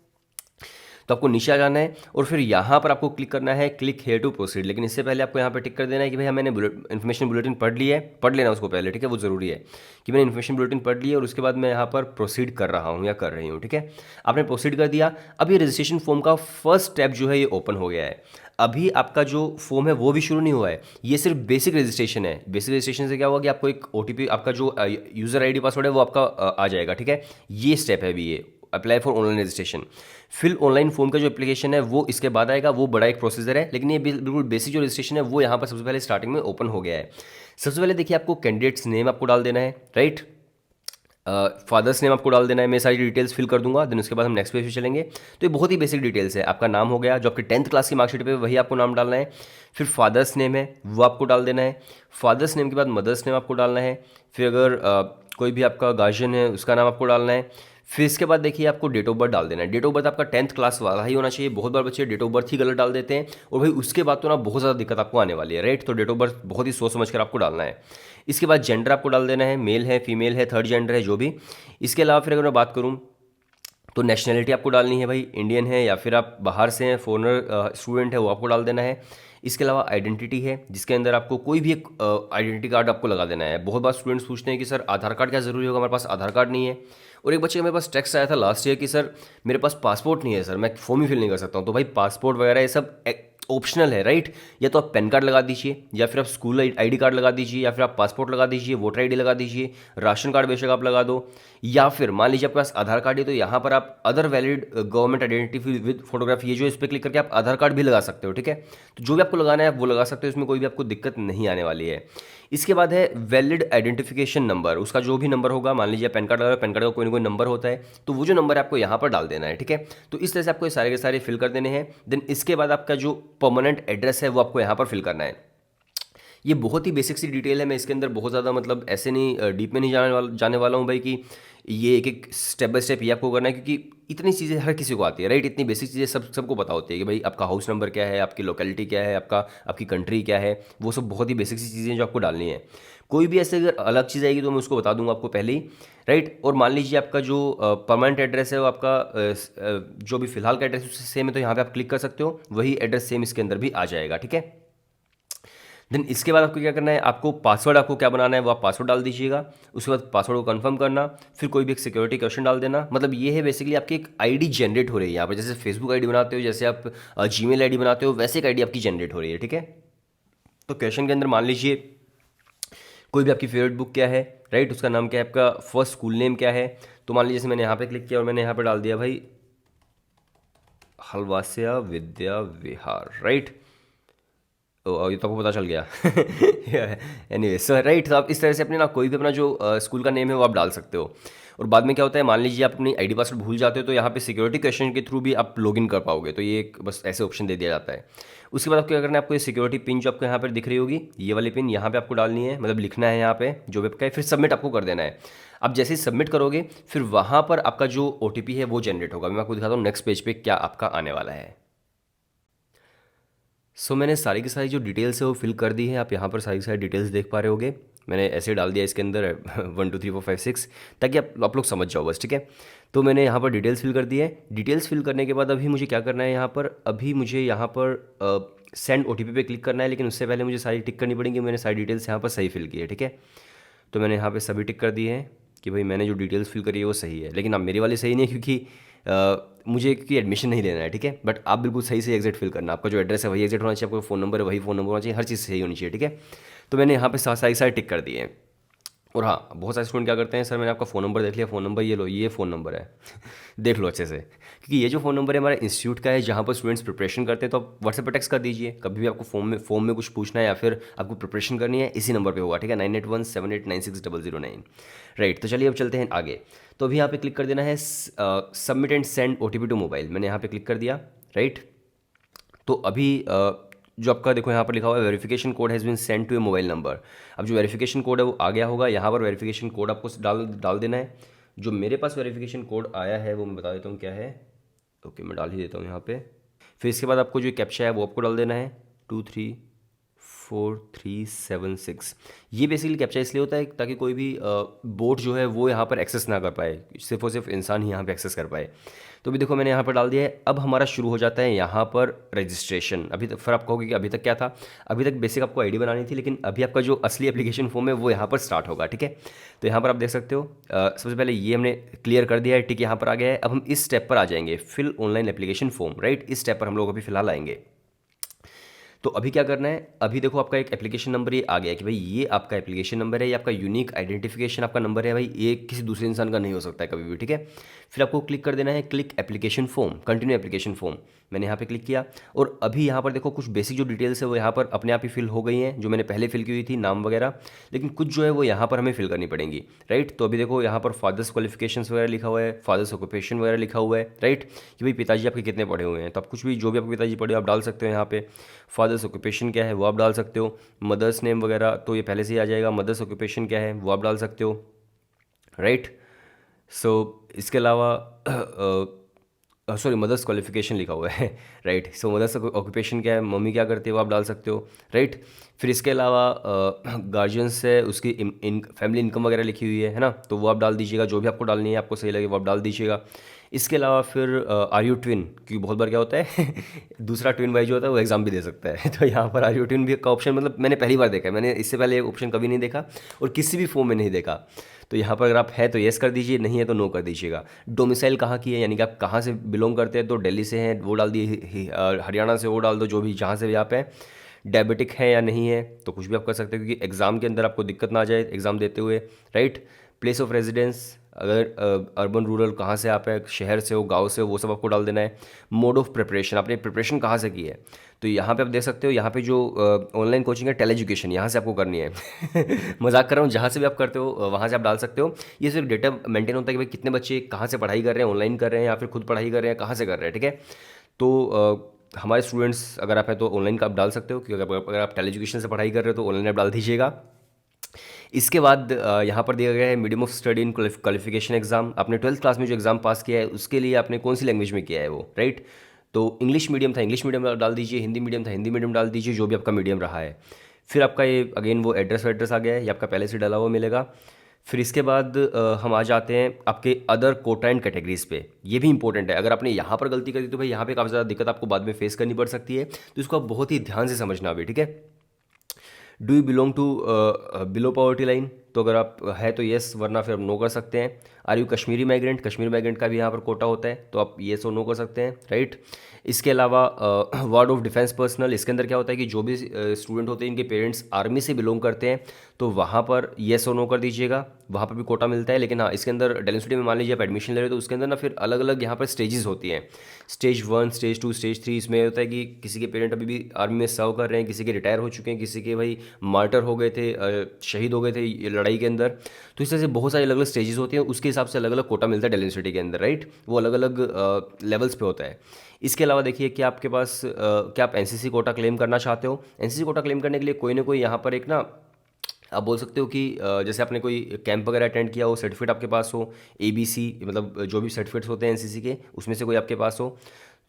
A: तो आपको नीचे आ जाना है और फिर यहाँ पर आपको क्लिक करना है क्लिक हेयर टू प्रोसीड। लेकिन इससे पहले आपको यहाँ पर टिक कर देना है कि भाई मैंने इन्फॉर्मेशन बुलेटिन पढ़ ली है, पढ़ लेना उसको पहले, ठीक है। वो ज़रूरी है कि मैंने इन्फॉर्मेशन बुलेटिन पढ़ ली है और उसके बाद मैं यहाँ पर प्रोसीड कर रहा हूँ या कर रही हूँ, ठीक है। आपने प्रोसीड कर दिया। अब ये रजिस्ट्रेशन फॉर्म का फर्स्ट स्टेप जो है ये ओपन हो गया है। अभी आपका जो फॉर्म है वो भी शुरू नहीं हुआ है, ये सिर्फ बेसिक रजिस्ट्रेशन है। बेसिक रजिस्ट्रेशन से क्या होगा कि आपको एक ओटीपी, आपका जो यूज़र आईडी पासवर्ड है वो आपका आ जाएगा, ठीक है। ये स्टेप है अभी, ये apply for online registration. Fill online form का जो एप्लीकेशन है वो इसके बाद आएगा, वो बड़ा एक प्रोसीजर है, लेकिन ये बिल्कुल बेसिक जो रजिस्ट्रेशन है वो यहाँ पर सबसे पहले स्टार्टिंग में ओपन हो गया है। सबसे पहले देखिए आपको कैंडिडेट्स नेम आपको डाल देना है, राइट। फादर्स नेम आपको डाल देना है। मैं सारी डिटेल्स फिल कर दूंगा, देन उसके बाद हम नेक्स्ट पेज पे चलेंगे। तो ये बहुत ही बेसिक डिटेल्स है। आपका नाम हो गया, जो आपकी 10th क्लास की मार्कशीट पे वही आपको नाम डालना है। फिर फादर्स नेम है वो आपको डाल देना है। फादर्स नेम के बाद मदर्स नेम आपको डालना है। फिर अगर कोई भी आपका गार्जियन है उसका नाम आपको डालना है। फिर इसके बाद देखिए आपको डेट ऑफ बर्थ डाल देना है। डेट ऑफ बर्थ आपका 10th क्लास वाला ही होना चाहिए। बहुत बार बच्चे डेट ऑफ बर्थ ही गलत डाल देते हैं और भाई उसके बाद तो ना बहुत ज़्यादा दिक्कत आपको आने वाली है, राइट। तो डेट ऑफ बर्थ बहुत ही सोच समझ कर आपको डालना है। इसके बाद जेंडर आपको डाल देना है, मेल है, फीमेल है, थर्ड जेंडर है, जो भी। इसके अलावा फिर अगर मैं बात करूँ तो नेशनैलिटी आपको डालनी है, भाई इंडियन है या फिर आप बाहर से हैं, फॉरेनर स्टूडेंट है, वो आपको डाल देना है। इसके अलावा आइडेंटिटी है, जिसके अंदर आपको कोई भी एक आइडेंटिटी कार्ड आपको लगा देना है। बहुत बार स्टूडेंट्स पूछते हैं कि सर आधार कार्ड क्या ज़रूरी होगा, हमारे पास आधार कार्ड नहीं है। और एक बच्चे का मेरे पास टेक्स्ट आया था लास्ट ईयर कि सर मेरे पास पासपोर्ट नहीं है सर, मैं फॉर्म ही फिल नहीं कर सकता हूँ। तो भाई पासपोर्ट वगैरह ये सब ऑप्शनल है, राइट। या तो आप पैन कार्ड लगा दीजिए, या फिर आप स्कूल आईडी कार्ड लगा दीजिए, या फिर आप पासपोर्ट लगा दीजिए, वोटर आईडी लगा दीजिए, राशन कार्ड बेशक आप लगा दो, या फिर मान लीजिए आपके पास आधार कार्ड है तो यहाँ पर आप other valid government identity with photography, ये जो इस पर क्लिक करके आप आधार कार्ड भी लगा सकते हो, ठीक है। तो जो भी आपको लगाना है आप वो लगा सकते हो, इसमें कोई भी आपको दिक्कत नहीं आने वाली है। इसके बाद है वैलिड आइडेंटिफिकेशन नंबर, उसका जो भी नंबर होगा, मान लीजिए पैन कार्ड लगा, पैन कार्ड का कोई ना कोई नंबर होता है, तो वो जो नंबर है आपको यहाँ पर डाल देना है, ठीक है। तो इस तरह से आपको ये सारे के सारे फिल कर देने हैं। देन इसके बाद आपका जो परमानेंट एड्रेस है वो आपको यहाँ पर फिल करना है। ये बहुत ही बेसिक सी डिटेल है, मैं इसके अंदर बहुत ज़्यादा मतलब ऐसे नहीं डीप में नहीं जाने वाला हूँ भाई कि ये एक एक स्टेप बाय स्टेप ये आपको करना है, क्योंकि इतनी चीज़ें हर किसी को आती है, राइट। इतनी बेसिक चीज़ें सबको पता होती है कि भाई आपका हाउस नंबर क्या है, आपकी लोकेलिटी क्या है, आपकी कंट्री क्या है, वो सब बहुत ही बेसिक सी चीज़ें जो आपको डालनी है। कोई भी ऐसे अगर अलग चीज़ आएगी तो मैं उसको बता दूंगा आपको पहले ही, राइट। और मान लीजिए आपका जो परमानेंट एड्रेस है वो आपका जो भी फिलहाल का एड्रेस उससे सेम है, तो यहाँ पे आप क्लिक कर सकते हो, वही एड्रेस सेम इसके अंदर भी आ जाएगा, ठीक है। देन इसके बाद आपको क्या करना है, आपको पासवर्ड आपको क्या बनाना है वो आप पासवर्ड डाल दीजिएगा। उसके बाद पासवर्ड को कंफर्म करना, फिर कोई भी एक सिक्योरिटी क्वेश्चन डाल देना। मतलब ये है बेसिकली आपकी एक आईडी जनरेट हो रही है यहाँ पर, जैसे फेसबुक आईडी बनाते हो, जैसे आप जीमेल आईडी बनाते हो, वैसे एक आईडी आपकी जनरेट हो रही है, ठीक है। तो क्वेश्चन के अंदर मान लीजिए कोई भी आपकी फेवरेट बुक क्या है, राइट, उसका नाम क्या है, आपका फर्स्ट स्कूल नेम क्या है। तो मान लीजिए जैसे मैंने यहाँ पे क्लिक किया और मैंने यहाँ पे डाल दिया भाई हलवासिया विद्या विहार, राइट। ये तो आपको पता चल गया। एनीवे सो राइट, तो आप इस तरह से अपने ना कोई भी अपना जो स्कूल का नेम है वो आप डाल सकते हो। और बाद में क्या होता है, मान लीजिए आप अपनी आईडी पासवर्ड भूल जाते हो तो यहाँ पे सिक्योरिटी क्वेश्चन के थ्रू भी आप लॉगिन कर पाओगे। तो ये एक बस ऐसे ऑप्शन दे दिया जाता है। उसके बाद आपको क्या करना है, आपको ये सिक्योरिटी पिन जो आपको यहाँ पर दिख रही होगी, ये वाली पिन यहाँ पे आपको डालनी है, मतलब लिखना है यहाँ पे जो भी आपका है, फिर सबमिट आपको कर देना है। अब जैसे ही सबमिट करोगे फिर वहाँ पर आपका जो OTP है वो जनरेट होगा। मैं आपको दिखाता हूँ नेक्स्ट पेज पे क्या आपका आने वाला है। मैंने सारी की सारी जो डिटेल्स है वो फिल कर दी है। आप यहाँ पर सारी की सारी डिटेल्स देख पा रहे होगे। मैंने ऐसे डाल दिया इसके अंदर 1 2 3 4 5 6, ताकि आप लोग समझ जाओ बस, ठीक है। तो मैंने यहाँ पर डिटेल्स फिल कर दी है। डिटेल्स फिल करने के बाद अभी मुझे क्या करना है, यहाँ पर अभी मुझे यहाँ पर सेंड OTP पे क्लिक करना है। लेकिन उससे पहले मुझे सारी टिक करनी पड़ेंगी। मैंने सारी डिटेल्स यहाँ पर सही फिल की है, ठीक है। तो मैंने यहाँ पे सभी टिक कर दिए हैं कि भाई मैंने जो डिटेल्स फिल करी है वो सही है। लेकिन अब मेरी वाली सही नहीं है क्योंकि मुझे क्योंकि एडमिशन नहीं लेना है, ठीक है। बट आप बिल्कुल सही से एग्जैक्ट फिल करना। आपका जो एड्रेस है वही एग्जैक्ट होना चाहिए, आपका फ़ोन नंबर है वही फ़ोन नंबर होना चाहिए, हर चीज़ सही होनी चाहिए, ठीक है। तो मैंने यहाँ पे सारी सारी टिक कर दिए हैं। और हाँ, बहुत सारे स्टूडेंट क्या करते हैं, सर मैंने आपका फ़ोन नंबर देख लिया, फ़ोन नंबर ये लो, ये फ़ोन नंबर है। देख लो अच्छे से, क्योंकि ये जो फ़ोन नंबर है हमारे इंस्टीट्यूट का है जहाँ पर स्टूडेंट्स प्रिपरेशन करते हैं। तो आप व्हाट्सएप पर टेक्स्ट कर दीजिए, कभी भी आपको फॉर्म में कुछ पूछना है या फिर आपको प्रिपरेशन करनी है, इसी नंबर पे होगा, ठीक है, 9817896009। राइट, तो चलिए अब चलते हैं आगे। तो अभी यहाँ पे क्लिक कर देना है submit and send OTP to mobile. मैंने यहाँ पे क्लिक कर दिया, राइट। तो अभी जो आपका देखो यहाँ पर लिखा हुआ है verification code has been send to a mobile number. अब जो वेरिफिकेशन कोड है वो आ गया होगा। यहाँ पर वेरिफिकेशन कोड आपको डाल देना है। जो मेरे पास वेरिफिकेशन कोड आया है वो मैं बता देता हूँ क्या है। ओके, मैं डाल ही देता हूँ यहाँ पे। फिर इसके बाद आपको जो कैप्चा है वो आपको डाल देना है 234376। ये बेसिकली कैप्चा इसलिए होता है ताकि कोई भी बोट जो है वो यहाँ पर एक्सेस ना कर पाए, सिर्फ और सिर्फ इंसान ही यहाँ पे एक्सेस कर पाए। तो भी देखो मैंने यहाँ पर डाल दिया है। अब हमारा शुरू हो जाता है यहाँ पर रजिस्ट्रेशन। अभी तक फिर आप कहोगे कि अभी तक क्या था, अभी तक बेसिक आपको आईडी बनानी थी, लेकिन अभी आपका जो असली एप्लीकेशन फॉर्म है वो यहाँ पर स्टार्ट होगा, ठीक है। तो यहाँ पर आप देख सकते हो सबसे पहले ये हमने क्लियर कर दिया है, ठीक है, यहाँ पर आ गया है। अब हम इस स्टेप पर आ जाएंगे, fill online application form, right. इस स्टेप पर हम लोग अभी फिलहाल आएंगे। तो अभी क्या करना है, अभी देखो आपका एक एप्लीकेशन नंबर ये आ गया कि भाई ये आपका एप्लीकेशन नंबर है, ये आपका यूनिक आइडेंटिफिकेशन आपका नंबर है भाई, ये किसी दूसरे इंसान का नहीं हो सकता है कभी भी, ठीक है। फिर आपको क्लिक कर देना है click application form, continue application form. मैंने यहाँ पे क्लिक किया और अभी यहाँ पर देखो कुछ बेसिक जो डिटेल्स है वो यहाँ पर अपने आप ही फिल हो गई हैं, जो मैंने पहले फिल की हुई थी, नाम वगैरह। लेकिन कुछ जो है वो यहाँ पर हमें फिल करनी पड़ेंगी, राइट। तो अभी देखो यहाँ पर फादर्स क्वालिफिकेशंस वगैरह लिखा हुआ है, फादर्स ऑक्यूपेशन वगैरह लिखा हुआ है, राइट, कि भाई पिताजी आपके कितने पढ़े हुए हैं। तो आप कुछ भी जो भी आपके पिताजी पढ़े हो आप डाल सकते हो यहाँ पे। फादर्स ऑक्यूपेशन क्या है वो आप डाल सकते हो। मदर्स नेम वगैरह तो ये पहले से ही आ जाएगा। मदर्स ऑक्यूपेशन क्या है वो आप डाल सकते हो, राइट। इसके अलावा सॉरी, मदर्स क्वालिफिकेशन लिखा हुआ है, राइट। मदर्स ऑक्यूपेशन क्या है, मम्मी क्या करती है वो आप डाल सकते हो, राइट। फिर इसके अलावा गार्जियंस है उसकी फैमिली इनकम वगैरह लिखी हुई है ना, तो वो आप डाल दीजिएगा। जो भी आपको डालनी है, आपको सही लगे वो आप डाल दीजिएगा। इसके अलावा फिर आर यू ट्विन, क्योंकि बहुत बार क्या होता है दूसरा ट्विन भाई जो होता है वो एग्ज़ाम भी दे सकता है। तो यहाँ पर आर यू ट्विन भी का ऑप्शन, मतलब मैंने पहली बार देखा है, मैंने इससे पहले ऑप्शन कभी नहीं देखा और किसी भी फॉर्म में नहीं देखा। तो यहाँ पर अगर आप है तो येस कर दीजिए, नहीं है तो नो कर दीजिएगा। डोमिसाइल कहाँ की है, यानी कि आप कहाँ से बिलोंग करते हैं, तो दिल्ली से हैं वो डाल दिए, हरियाणा से वो डाल दो, जो भी जहाँ से भी आप हैं। डायबिटिक है या नहीं है तो कुछ भी आप कर सकते हो, क्योंकि एग्ज़ाम के अंदर आपको दिक्कत ना आ जाए एग्ज़ाम देते हुए, राइट। प्लेस ऑफ रेजिडेंस, अगर अर्बन रूरल कहाँ से आप है, शहर से हो गांव से हो, वो सब आपको डाल देना है। मोड ऑफ प्रिपरेशन, आपने प्रिपरेशन कहाँ से की है, तो यहाँ पे आप देख सकते हो, यहाँ पे जो ऑनलाइन कोचिंग है टेल एजुकेशन, यहाँ से आपको करनी है। मजाक कर रहा हूँ, जहाँ से भी आप करते हो वहाँ से आप डाल सकते हो। ये सिर्फ डेटा मेंटेन होता है कि भाई कितने बच्चे कहाँ से पढ़ाई कर रहे हैं, ऑनलाइन कर रहे हैं या फिर खुद पढ़ाई कर रहे हैं, कहाँ से कर रहे हैं, ठीक है। तो हमारे स्टूडेंट्स अगर आप हैं तो ऑनलाइन का आप डाल सकते हो, क्योंकि अगर आप टेल एजुकेशन से पढ़ाई कर रहे हो तो ऑनलाइन आप डाल दीजिएगा। इसके बाद यहाँ पर दिया गया है medium of study in qualification exam. आपने 12th क्लास में जो एग्जाम पास किया है उसके लिए आपने कौन सी लैंग्वेज में किया है वो, राइट। तो इंग्लिश मीडियम था इंग्लिश मीडियम डाल दीजिए, हिंदी मीडियम था हिंदी मीडियम डाल दीजिए, जो भी आपका मीडियम रहा है। फिर आपका ये अगेन वो एड्रेस आ गया है, ये आपका पहले से डाला हुआ मिलेगा। फिर इसके बाद हम आ जाते हैं आपके अदर कोटा एंड कैटेगरीज पे। ये भी इंपॉर्टेंट है, अगर आपने यहाँ पर गलती कर दी तो भाई यहाँ पे काफ़ी ज़्यादा दिक्कत आपको बाद में फेस करनी पड़ सकती है, तो इसको आप बहुत ही ध्यान से समझना भी, ठीक है। Do you belong to below poverty line, तो अगर आप है तो येस, वरना फिर आप नो कर सकते हैं। Are you Kashmiri migrant, Kashmiri migrant का भी यहाँ पर कोटा होता है, तो आप येस और नो कर सकते हैं, राइट। इसके अलावा वार्ड ऑफ डिफेंस पर्सनल, इसके अंदर क्या होता है कि जो भी स्टूडेंट होते हैं इनके पेरेंट्स आर्मी से बिलोंग करते हैं, तो वहाँ पर येस और नो कर दीजिएगा, वहाँ पर भी कोटा मिलता है। लेकिन हाँ, इसके अंदर डेल यूनिवर्सिटी में मान लीजिए आप एडमिशन ले रहे हो तो उसके अंदर ना फिर अलग अलग यहाँ पर स्टेजेस होती हैं, स्टेज 1, स्टेज 2, स्टेज 3। इसमें होता है कि किसी के पेरेंट अभी भी आर्मी में सर्व कर रहे हैं, किसी के रिटायर हो चुके हैं, किसी के भाई मार्टर हो गए थे, शहीद हो गए थे ये लड़ाई के अंदर। तो इस तरह से बहुत सारी अलग अलग स्टेजेस होती हैं, उसके हिसाब से अलग अलग कोटा मिलता है डेल यूनिवर्सिटी के अंदर, राइट। वो अलग अलग लेवल्स पे होता है। इसके अलावा देखिए कि आपके पास क्या आप एनसीसी कोटा क्लेम करना चाहते हो। एनसीसी कोटा क्लेम करने के लिए कोई ना कोई यहाँ पर एक ना, आप बोल सकते हो कि जैसे आपने कोई कैंप वगैरह अटेंड किया हो, सर्टिफिकेट आपके पास हो, एबीसी मतलब जो भी सर्टिफिकेट्स होते हैं एनसीसी के, उसमें से कोई आपके पास हो।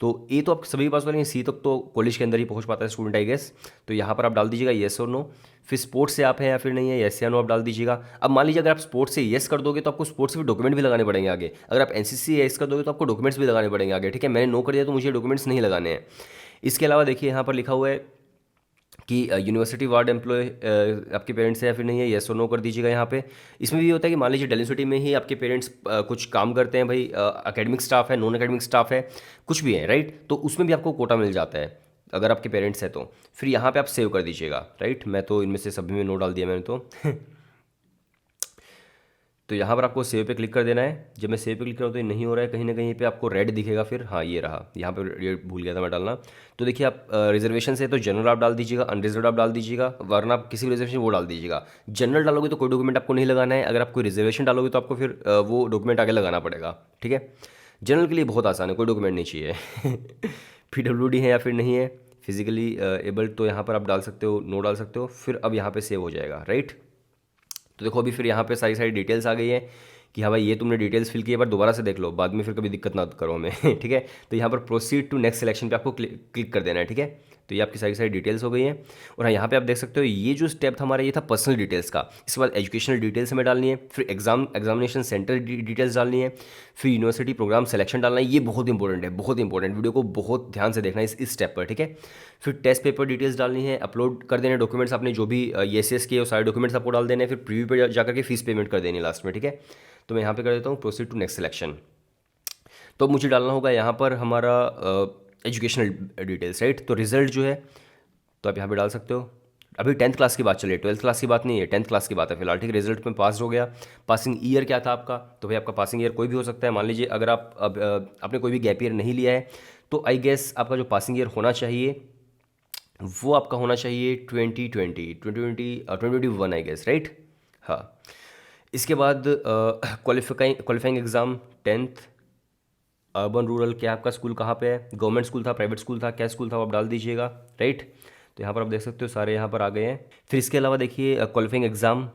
A: तो ए तो आप सभी के पास हो, लेकिन सी तक तो कॉलेज के अंदर ही पहुंच पाता है स्टूडेंट, आई गेस। तो यहाँ पर आप डाल दीजिएगा येस और नो। फिर स्पोर्ट्स से आप हैं या फिर नहीं है, येस या नो आप डाल दीजिएगा। अब मान लीजिए अगर आप स्पोर्ट्स से येस कर दोगे तो आपको स्पोर्ट्स से भी डॉक्यूमेंट भी लगाने पड़ेंगे आगे। अगर आप एनसीसी से येस कर दोगे तो आपको डॉक्यूमेंट्स भी लगाने पड़ेंगे आगे, ठीक है। मैंने नो कर दिया तो मुझे डॉक्यूमेंट्स नहीं लगाने हैं। इसके अलावा देखिए यहाँ पर लिखा हुआ है कि यूनिवर्सिटी वार्ड एम्प्लॉय आपके पेरेंट्स है या फिर नहीं है, येस और नो कर दीजिएगा यहाँ पे। इसमें भी होता है कि मान लीजिए डेल यूनिवर्सिटी में ही आपके पेरेंट्स कुछ काम करते हैं भाई, एकेडमिक स्टाफ है, नॉन एकेडमिक स्टाफ है, कुछ भी है, राइट। तो उसमें भी आपको कोटा मिल जाता है अगर आपके पेरेंट्स है तो। फिर यहाँ पे आप सेव कर दीजिएगा, राइट। मैं तो इनमें से सभी में नो डाल दिया मैंने तो तो यहाँ पर आपको सेव पे क्लिक कर देना है। जब मैं सेव पे क्लिक करूँ तो ये नहीं हो रहा है, कहीं ना कहीं पे आपको रेड दिखेगा, फिर हाँ ये रहा, यहाँ पे ये भूल गया था मैं डालना। तो देखिए आप रिजर्वेशन से तो जनरल आप डाल दीजिएगा, अनरिजर्व आप डाल दीजिएगा, वरना आप किसी भी रिजर्वेशन वो डाल दीजिएगा। जनरल डालोगे तो कोई डॉक्यूमेंट आपको नहीं लगाना है, अगर आप कोई रिजर्वेशन डालोगे तो आपको फिर वो डॉक्यूमेंट आगे लगाना पड़ेगा, ठीक है। जनरल के लिए बहुत आसान है, कोई डॉक्यूमेंट नहीं चाहिए पीडब्ल्यूडी है या फिर नहीं है, फिजिकली एबल्ड, तो यहाँ पर आप डाल सकते हो, नो डाल सकते हो। फिर अब यहाँ पे सेव हो जाएगा, राइट। तो देखो अभी फिर यहाँ पे सारी सारी डिटेल्स आ गई है कि हाँ भाई ये तुमने डिटेल्स फिल की है, पर दोबारा से देख लो, बाद में फिर कभी दिक्कत ना करो हमें ठीक है। तो यहाँ पर प्रोसीड टू नेक्स्ट सिलेक्शन पे आपको क्लिक कर देना है, ठीक है। तो ये आपकी सारी सारी डिटेल्स हो गई हैं। और हाँ, यहाँ पे आप देख सकते हो ये जो स्टेप था हमारा, ये था पर्सनल डिटेल्स का। इसके बाद एजुकेशनल डिटेल्स हमें डालनी है, फिर एग्जामिनेशन सेंटर डिटेल्स डालनी है, फिर यूनिवर्सिटी प्रोग्राम सिलेक्शन डालना है। ये बहुत इंपॉर्टेंट है, बहुत इंपॉर्टेंट, वीडियो को बहुत ध्यान से देखना है इस स्टेप पर, ठीक है। फिर टेस्ट पेपर डिटेल्स डालनी है, अपलोड कर देने डॉक्यूमेंट्स आपने जो भी एस किए वो सारे डॉक्यूमेंट्स आपको डाल देने हैं, फिर प्रीव्यू पे जाकर के फीस पेमेंट कर देनी है लास्ट में, ठीक है। तो मैं यहाँ पे कर देता हूँ प्रोसीड टू नेक्स्ट सिलेक्शन। तो अब मुझे डालना होगा यहाँ पर हमारा एजुकेशनल डिटेल्स, राइट। तो रिजल्ट जो है तो आप यहाँ पे डाल सकते हो। अभी 10th क्लास की बात चलिए, 12th क्लास की बात नहीं है, 10th क्लास की बात है फिलहाल, ठीक है। रिजल्ट में पास हो गया। पासिंग ईयर क्या था आपका, तो भाई आपका पासिंग ईयर कोई भी हो सकता है। मान लीजिए अगर आप अब आपने कोई भी गैप ईयर नहीं लिया है, तो आई गेस आपका जो पासिंग ईयर होना चाहिए वो आपका होना चाहिए 2021 आई गेस, राइट। हाँ, इसके बाद qualifying exam 10th, urban rural, क्या आपका स्कूल कहाँ पे है, गवर्नमेंट स्कूल था, प्राइवेट स्कूल था, क्या स्कूल था वो आप डाल दीजिएगा, राइट। तो यहाँ पर आप देख सकते हो सारे यहाँ पर आ गए हैं। फिर इसके अलावा देखिए क्वालिफाइंग एग्ज़ाम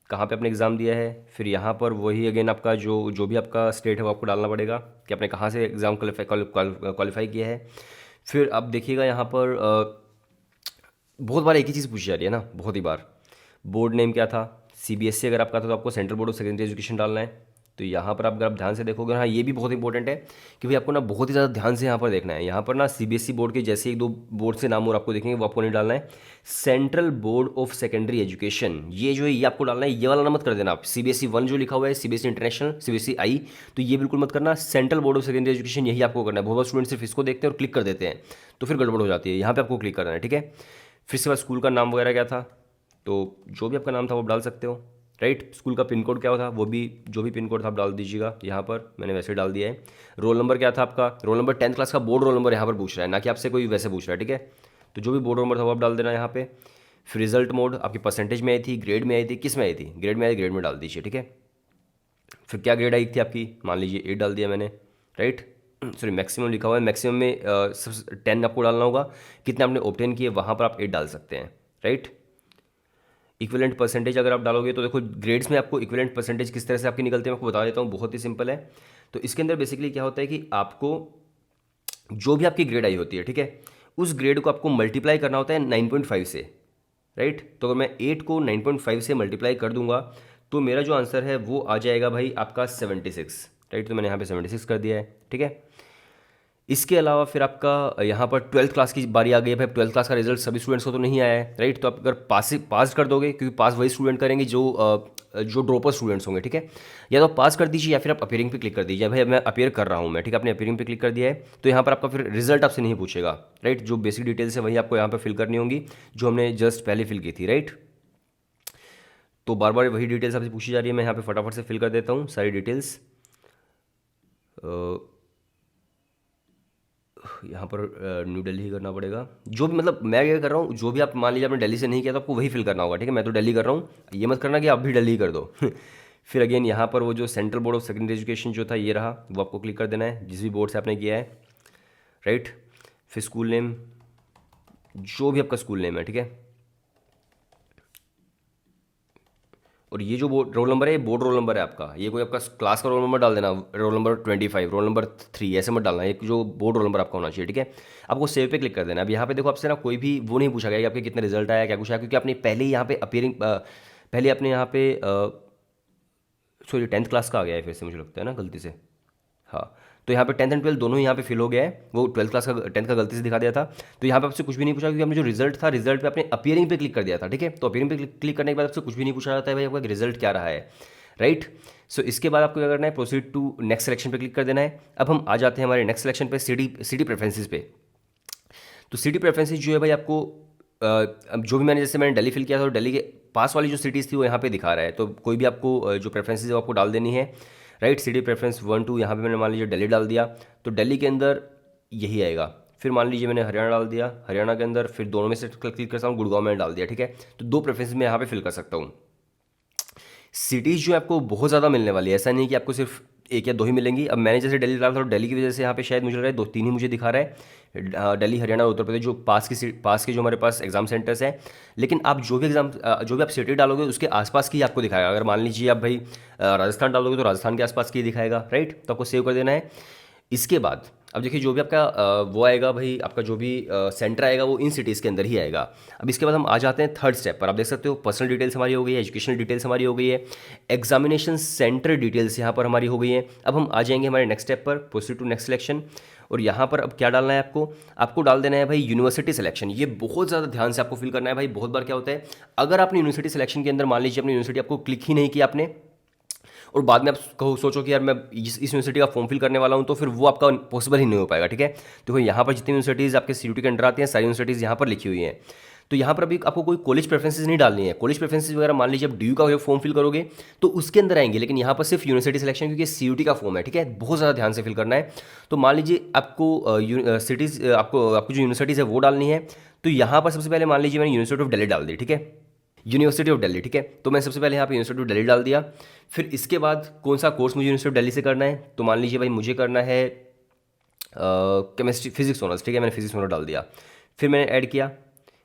A: कहाँ पे आपने एग्ज़ाम दिया है, फिर यहाँ पर वही अगेन आपका जो जो भी आपका स्टेट है वो आपको डालना पड़ेगा कि आपने कहाँ से एग्ज़ाम क्वालिफाई किया है। फिर आप देखिएगा यहाँ पर बहुत बार एक ही चीज़ पूछी जा रही है ना, बहुत ही बार। बोर्ड नेम क्या था, सीबीएसई अगर आपका था तो आपको central board of secondary education डालना है। तो यहाँ पर आप अगर आप ध्यान से देखोगे, हाँ ये भी बहुत इंपॉर्टेंट है कि भाई आपको ना बहुत ही ज़्यादा ध्यान से यहाँ पर देखना है। यहाँ पर ना सीबीएसई बोर्ड के जैसे एक दो बोर्ड से नाम और आपको देखेंगे वो आपको नहीं डालना है। Central board of secondary education ये जो है ये आपको डालना है, ये वाला ना मत कर देना आप। सीबीएसई 1 जो लिखा हुआ है, सीबीएसई इंटरनेशनल, सीबीएसई आई, तो ये बिल्कुल मत करना। Central board of secondary education यही आपको करना है। बहुत स्टूडेंट सिर्फ इसको देखते हैं और क्लिक कर देते हैं, तो फिर गड़बड़ हो जाती है। यहाँ पर आपको क्लिक करना है, ठीक है। फिर इसके बाद स्कूल का नाम वगैरह क्या था, तो जो भी आपका नाम था वो डाल सकते हो, राइट। स्कूल का पिन कोड क्या था वो भी, जो भी पिन कोड था आप डाल दीजिएगा। यहाँ पर मैंने वैसे डाल दिया है। रोल नंबर क्या था आपका, रोल नंबर 10th क्लास का बोर्ड रोल नंबर यहाँ पर पूछ रहा है, ना कि आपसे कोई वैसे पूछ रहा है, ठीक है। तो जो भी बोर्ड रोल नंबर था वो आप डाल देना यहाँ पे। फिर रिजल्ट मोड आपकी परसेंटेज में आई थी, ग्रेड में आई थी, किस में आई थी, ग्रेड में आई, ग्रेड में डाल दीजिए, ठीक है। फिर क्या ग्रेड आई थी आपकी, मान लीजिए 8 डाल दिया मैंने, राइट। सॉरी मैक्सिमम लिखा हुआ है, मैक्सिमम में 10 आपको डालना होगा। कितने आपने ऑब्टेन किए वहाँ पर आप 8 डाल सकते हैं, राइट। इक्विवेलेंट परसेंटेज अगर आप डालोगे तो देखो ग्रेड्स में आपको इक्विवेलेंट परसेंटेज किस तरह से आपके निकलते हैं मैं आपको बता देता हूँ, बहुत ही सिंपल है। तो इसके अंदर बेसिकली क्या होता है कि आपको जो भी आपकी ग्रेड आई होती है, ठीक है, उस ग्रेड को आपको मल्टीप्लाई करना होता है 9.5 से, राइट। तो अगर मैं 8 को 9.5 से मल्टीप्लाई कर दूंगा तो मेरा जो आंसर है वो आ जाएगा भाई आपका 76, राइट। तो मैंने यहाँ पे 76 कर दिया है, ठीक है। इसके अलावा फिर आपका यहाँ पर ट्वेल्थ क्लास की बारी आ गई है भाई। ट्वेल्थ क्लास का रिजल्ट सभी स्टूडेंट्स को तो नहीं आया है, राइट। तो आप अगर पास कर दोगे, क्योंकि पास वही स्टूडेंट करेंगे जो ड्रॉपर स्टूडेंट्स होंगे, ठीक है। या तो पास कर दीजिए या फिर आप अपीयरिंग पे क्लिक कर दीजिए। भाई मैं अपीयर कर रहा हूँ मैं, ठीक है, आपने अपीयरिंग पे क्लिक कर दिया है तो यहाँ पर आपका फिर रिजल्ट आपसे नहीं पूछेगा, राइट। जो बेसिक डिटेल्स है वही आपको यहाँ पर फिल करनी होंगी, जो हमने जस्ट पहले फिल की थी, राइट। तो बार बार वही डिटेल्स आपसे पूछी जा रही है। मैं यहाँ पे फटाफट से फिल कर देता हूँ सारी डिटेल्स। यहाँ पर न्यू दिल्ली ही करना पड़ेगा। जो भी मतलब मैं क्या कर रहा हूँ, जो भी आप मान लीजिए आपने दिल्ली से नहीं किया तो आपको वही फिल करना होगा, ठीक है। मैं तो दिल्ली कर रहा हूँ, ये मत करना कि आप भी दिल्ली कर दो फिर अगेन यहाँ पर वो जो central board of secondary education जो था ये रहा, वो आपको क्लिक कर देना है जिस भी बोर्ड से आपने किया है, राइट। फिर स्कूल नेम, जो भी आपका स्कूल नेम है, ठीक है। और ये जो बोर्ड रोल नंबर है, ये बोर्ड रोल नंबर है आपका। ये कोई आपका क्लास का रोल नंबर डाल देना, रोल नंबर 25, रोल नंबर 3, ऐसे मत डालना। एक जो बोर्ड रोल नंबर आपका होना चाहिए, ठीक है। आपको सेव पे क्लिक कर देना। अब यहाँ पे देखो आपसे ना कोई भी वो नहीं पूछा गया कि आपके कितने रिजल्ट आया, क्या कुछ आया, क्योंकि आपने पहले ही यहाँ पे अपीयरिंग, पहले आपने यहाँ पे सॉरी 10th क्लास का आ गया है फिर से, मुझे लगता है ना गलती से। हाँ, तो यहाँ पे 10th एंड 12th दोनों ही यहाँ पे फिल हो गया है। वो 12th क्लास का 10th का गलती से दिखा दिया था, तो यहाँ पे आपसे कुछ भी नहीं पूछा, क्योंकि आपने जो रिजल्ट था, रिजल्ट पे आपने अपीयरिंग पे क्लिक कर दिया था, ठीक है। तो अपीयरिंग पे क्लिक करने के बाद आपसे कुछ भी नहीं पूछा जाता है भाई आपका रिजल्ट क्या रहा है, राइट। सो इसके बाद आपको क्या करना है, प्रोसीड टू नेक्स्ट सिलेक्शन पे क्लिक कर देना है। अब हम आ जाते हैं हमारे नेक्स्ट सिलेक्शन पे, सिटी प्रेफरेंसेस पे। तो सिटी प्रेफरेंसेस जो है भाई आपको अब जो भी मैंने दिल्ली फिल किया था, तो दिल्ली के पास वाली जो सिटीज़ थी वो यहाँ पे दिखा रहा है। तो कोई भी आपको जो प्रेफरेंसेस है वो आपको डाल देनी है, राइट। सिटी प्रेफरेंस 1 2 यहाँ पे मैंने मान लीजिए दिल्ली डाल दिया, तो दिल्ली के अंदर यही आएगा। फिर मान लीजिए मैंने हरियाणा डाल दिया, हरियाणा के अंदर फिर दोनों में से क्लिक करता हूँ, गुड़गांव मैंने डाल दिया, ठीक है। तो 2 प्रेफरेंस मैं यहाँ पे फिल कर सकता हूँ। सिटीज़ जो है आपको बहुत ज़्यादा मिलने वाली है, ऐसा नहीं कि आपको सिर्फ एक या दो ही मिलेंगी। अब मैंने जैसे दिल्ली डाला था, तो दिल्ली की वजह से यहाँ पे शायद मुझे लग रहा है 2 3 ही मुझे दिखा रहा है, दिल्ली, हरियाणा और उत्तर प्रदेश, जो पास के जो हमारे पास एग्जाम सेंटर्स हैं। लेकिन आप जो भी आप सिटी डालोगे उसके आसपास की आपको दिखाएगा। अगर मान लीजिए आप भाई राजस्थान डालोगे तो राजस्थान के आसपास की ही दिखाएगा, राइट। तो आपको सेव कर देना है। इसके बाद अब देखिए जो भी आपका वो आएगा भाई, आपका जो भी सेंटर आएगा वो इन सिटीज़ के अंदर ही आएगा। अब इसके बाद हम आ जाते हैं थर्ड स्टेप पर। आप देख सकते हो पर्सनल डिटेल्स हमारी हो गई है, एजुकेशनल डिटेल्स हमारी हो गई है, एग्जामिनेशन सेंटर डिटेल्स यहाँ पर हमारी हो गई है। अब हम आ जाएंगे हमारे नेक्स्ट स्टेप पर, प्रोसीड टू नेक्स्ट सिलेक्शन। और यहाँ पर अब क्या डालना है आपको डाल देना है भाई यूनिवर्सिटी सिलेक्शन। ये बहुत ज़्यादा ध्यान से आपको फिल करना है भाई। बहुत बार क्या होता है, अगर आपने यूनिवर्सिटी सिलेक्शन के अंदर मान लीजिए अपनी यूनिवर्सिटी आपको क्लिक ही नहीं किया आपने, और बाद में आप कहो सोचो कि यार मैं इस यूनिवर्सिटी का फॉर्म फिल करने वाला हूँ, तो फिर वो आपका पॉसिबल ही नहीं हो पाएगा, ठीक है। देखो यहाँ पर जितनी यूनिवर्सिटीज़ आपके सीयूटी के अंडर आती हैं, सारी यूनिवर्सिटीज़ यहाँ पर लिखी हुई हैं। तो यहाँ पर अभी आपको कोई कॉलेज प्रेफरेंसेस नहीं डालनी है। कॉलेज प्रेफरेंसेस वगैरह मान लीजिए आप डीयू का फॉर्म फिल करोगे तो उसके अंदर आएंगे, लेकिन यहाँ पर सिर्फ यूनिवर्सिटी सिलेक्शन, क्योंकि सीयूटी का फॉर्म है, ठीक है। बहुत ज़्यादा ध्यान से फिल करना है। तो मान लीजिए आपको सिटीज़ आपको जो यूनिवर्सिटीज़ है वो डालनी है। तो यहाँ पर सबसे पहले मान लीजिए मैंने यूनिवर्सिटी ऑफ दिल्ली डाल दी, ठीक है, यूनिवर्सिटी ऑफ दिल्ली, ठीक है। तो मैं सबसे पहले यहाँ पे यूनिवर्सिटी ऑफ दिल्ली डाल दिया। फिर इसके बाद कौन सा कोर्स मुझे यूनिवर्सिटी ऑफ दिल्ली से करना है, तो मान लीजिए भाई मुझे करना है केमिस्ट्री फिजिक्स ऑनर्स, ठीक है। मैंने फिजिक्स ऑनर्स डाल दिया, फिर मैंने ऐड किया,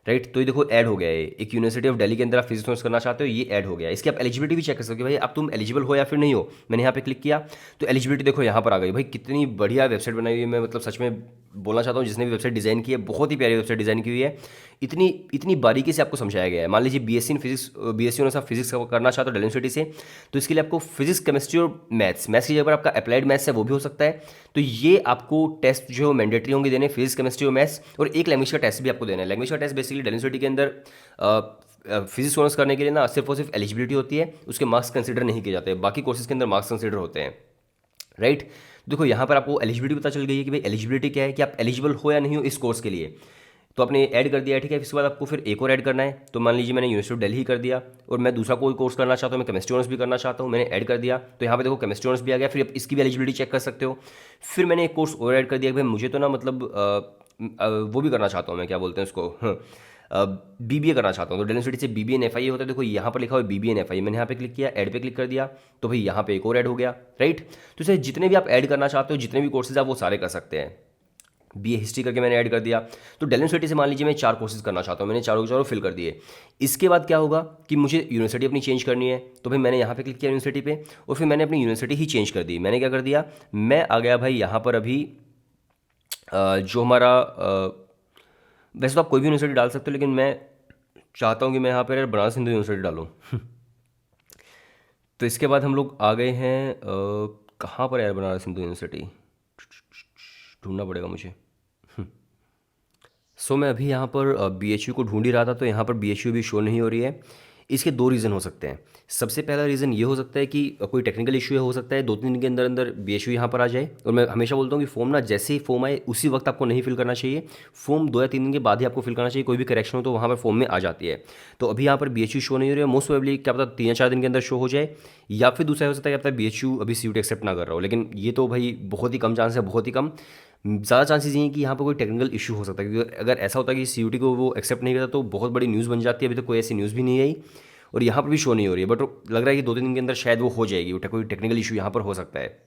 A: राइट। तो ये देखो ऐड हो गया है, एक यूनिवर्सिटी ऑफ दिल्ली के अंदर आप फिजिक्स ऑनर्स करना चाहते हो, ये ऐड हो गया। इसकी आप एलिजिबिलिटी भी चेक कर सकते हो कि भाई अब तुम एलिजिबल हो या फिर नहीं हो। मैंने यहाँ पे क्लिक किया तो एलिजिबिलिटी देखो यहाँ पर आ गई। भाई कितनी बढ़िया वेबसाइट बनाई हुई है, मैं मतलब सच में बोलना चाहता हूँ जिसने भी वेबसाइट डिज़ाइन की है, बहुत ही प्यारी वेबसाइट डिज़ाइन की हुई है। इतनी इतनी बारीकी से आपको समझाया गया है। मान लीजिए BSc in physics, BSc honours आप फिजिक्स करना चाहते हो दिल्ली यूनिवर्सिटी से, तो इसके लिए आपको फिजिक्स, केमिस्ट्री और मैथ्स की जगह पर आपका अप्लाइड मैथ्स है वो भी हो सकता है। तो ये आपको टेस्ट जो है मैंडेटरी होंगे देने, फिजिक्स, केमिस्ट्री और मैथ्स, और एक लैंग्वेज का टेस्ट भी आपको देना है। लैंग्वेज का टेस्ट बेसिकली दिल्ली यूनिवर्सिटी के अंदर फिजिक्स ऑनर्स करने के लिए ना सिर्फ और सिर्फ एलिजिबिलिटी होती है, उसके मार्क्स कंसिडर नहीं किए जाते। बाकी कोर्सेज के अंदर मार्क्स कंसिडर होते हैं, राइट। देखो यहाँ पर आपको एलिजिबिलिटी पता चल गई है कि भाई एलिजिबिलिटी क्या है, कि आप एलिजिबल हो या नहीं हो इस कोर्स के लिए। तो आपने ऐड कर दिया है, ठीक है। इसके बाद आपको फिर एक और ऐड करना है। तो मान लीजिए मैंने यूनिवर्सिटी ऑफ दिल्ली ही कर दिया, और मैं दूसरा कोई कोर्स करना चाहता हूँ, मैं केमिस्ट्री ऑनर्स भी करना चाहता हूँ, मैंने ऐड कर दिया। तो यहाँ पे देखो केमिस्ट्री ऑनर्स भी आ गया। फिर आप इसकी भी एलिजिबिलिटी चेक कर सकते हो। फिर मैंने एक कोर्स और ऐड कर दिया कि भाई मुझे तो ना मतलब वो भी करना चाहता हूँ मैं, क्या बोलते हैं उसको, बीबीए करना चाहता हूँ। तो दिल्ली यूनिवर्सिटी से बीबीए एंड एफआईए होता है। देखो यहाँ पर लिखा हुआ है बीबीए एंड एफआईए, मैंने यहाँ पे क्लिक किया, ऐड पे क्लिक कर दिया, तो भाई यहाँ पे एक और ऐड हो गया, राइट। तो इसे जितने भी आप ऐड करना चाहते हो, जितने भी कोर्सेज आप वो सारे कर सकते हैं। बीए हिस्ट्री करके मैंने ऐड कर दिया। तो दिल्ली यूनिवर्सिटी से मान लीजिए मैं 4 कोर्सेज करना चाहता हूँ, मैंने चारों के चारों फिल कर दिए। इसके बाद क्या होगा कि मुझे यूनिवर्सिटी अपनी चेंज करनी है, तो भाई मैंने यहाँ पे क्लिक किया यूनिवर्सिटी पे, और फिर मैंने अपनी यूनिवर्सिटी ही चेंज कर दी। मैंने क्या कर दिया, मैं आ गया भाई यहाँ पर अभी जो हमारा वैसे तो आप कोई भी यूनिवर्सिटी डाल सकते हो, लेकिन मैं चाहता हूँ कि मैं यहाँ पर बनारस हिंदू यूनिवर्सिटी डालूँ तो इसके बाद हम लोग आ गए हैं कहाँ पर यार, बनारस हिंदू यूनिवर्सिटी, ढूंढना पड़ेगा मुझे। सो मैं अभी यहाँ पर बी एच यू को ढूंढ ही रहा था, तो यहाँ पर बी एच यू भी शो नहीं हो रही है। इसके दो रीज़न हो सकते हैं। सबसे पहला रीज़न ये हो सकता है कि कोई टेक्निकल इशू हो सकता है, 2-3 दिन के अंदर अंदर बी एच यू यहाँ पर आ जाए। और मैं हमेशा बोलता हूँ कि फॉर्म ना जैसे ही फॉर्म आए उसी वक्त आपको नहीं फिल करना चाहिए, फॉर्म 2 या 3 दिन के बाद ही आपको फिल करना चाहिए। कोई भी करेक्शन हो तो वहाँ पर फॉर्म में आ जाती है। तो अभी यहाँ पर बी एच यू शो नहीं हो रही है, मोस्ट प्रोबेबली क्या पता 3 या 4 दिन के अंदर शो हो जाए। या फिर दूसरा हो सकता है क्या पता बी एच यू अभी सी यू टी एक्सेप्ट ना कर रहा हो, लेकिन ये तो भाई बहुत ही कम चांस है, बहुत ही कम। ज़्यादा चांसेस ये हैं कि यहाँ पर कोई टेक्निकल इशू हो सकता है, क्योंकि अगर ऐसा होता है कि सी को वो एक्सेप्ट नहीं करता तो बहुत बड़ी न्यूज़ बन जाती है। अभी तक कोई ऐसी न्यूज़ भी नहीं आई और यहाँ पर भी शो नहीं हो रही है, बट लग रहा है कि 2-3 दिन के अंदर शायद वो हो जाएगी। वो कोई टेक्निकल इशू यहाँ पर हो सकता है।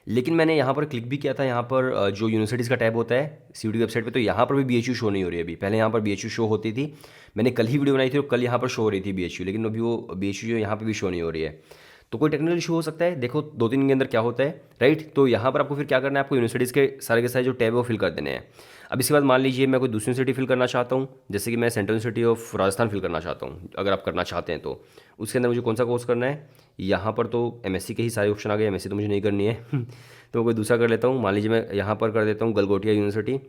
A: लेकिन मैंने यहाँ पर क्लिक भी किया था, यहाँ पर जो यूनिवर्सिटीज़ का टैब होता है सी की वेबसाइट पे, तो यहाँ पर भी बी एच यू शो नहीं हो रही है अभी। पहले यहाँ पर बी एच यू शो होती थी, मैंने कल ही वीडियो बनाई थी और कल यहाँ पर शो हो रही थी बी एच यू, लेकिन अभी वो बी एच यू जो यहाँ पर भी शो नहीं हो रही है। तो कोई टेक्निकल इशू हो सकता है, देखो 2-3 दिन के अंदर क्या होता है, राइट। तो यहाँ पर आपको फिर क्या करना है, आपको यूनिवर्सिटीज़ के सारे जो टैब है वो फिल कर देने हैं। अब इसके बाद मान लीजिए मैं कोई दूसरी यूनिवर्सिटी फिल करना चाहता हूँ, जैसे कि मैं central university of Rajasthan fill करना चाहता हूँ, अगर आप करना चाहते हैं तो उसके अंदर मुझे कौन सा कोर्स करना है। यहाँ पर तो एमएससी के ही सारे ऑप्शन आ गए, एमएससी तो मुझे नहीं करनी है तो मैं कोई दूसरा कर लेता हूँ। मान लीजिए मैं यहाँ पर कर देता हूँ गलगोटिया यूनिवर्सिटी,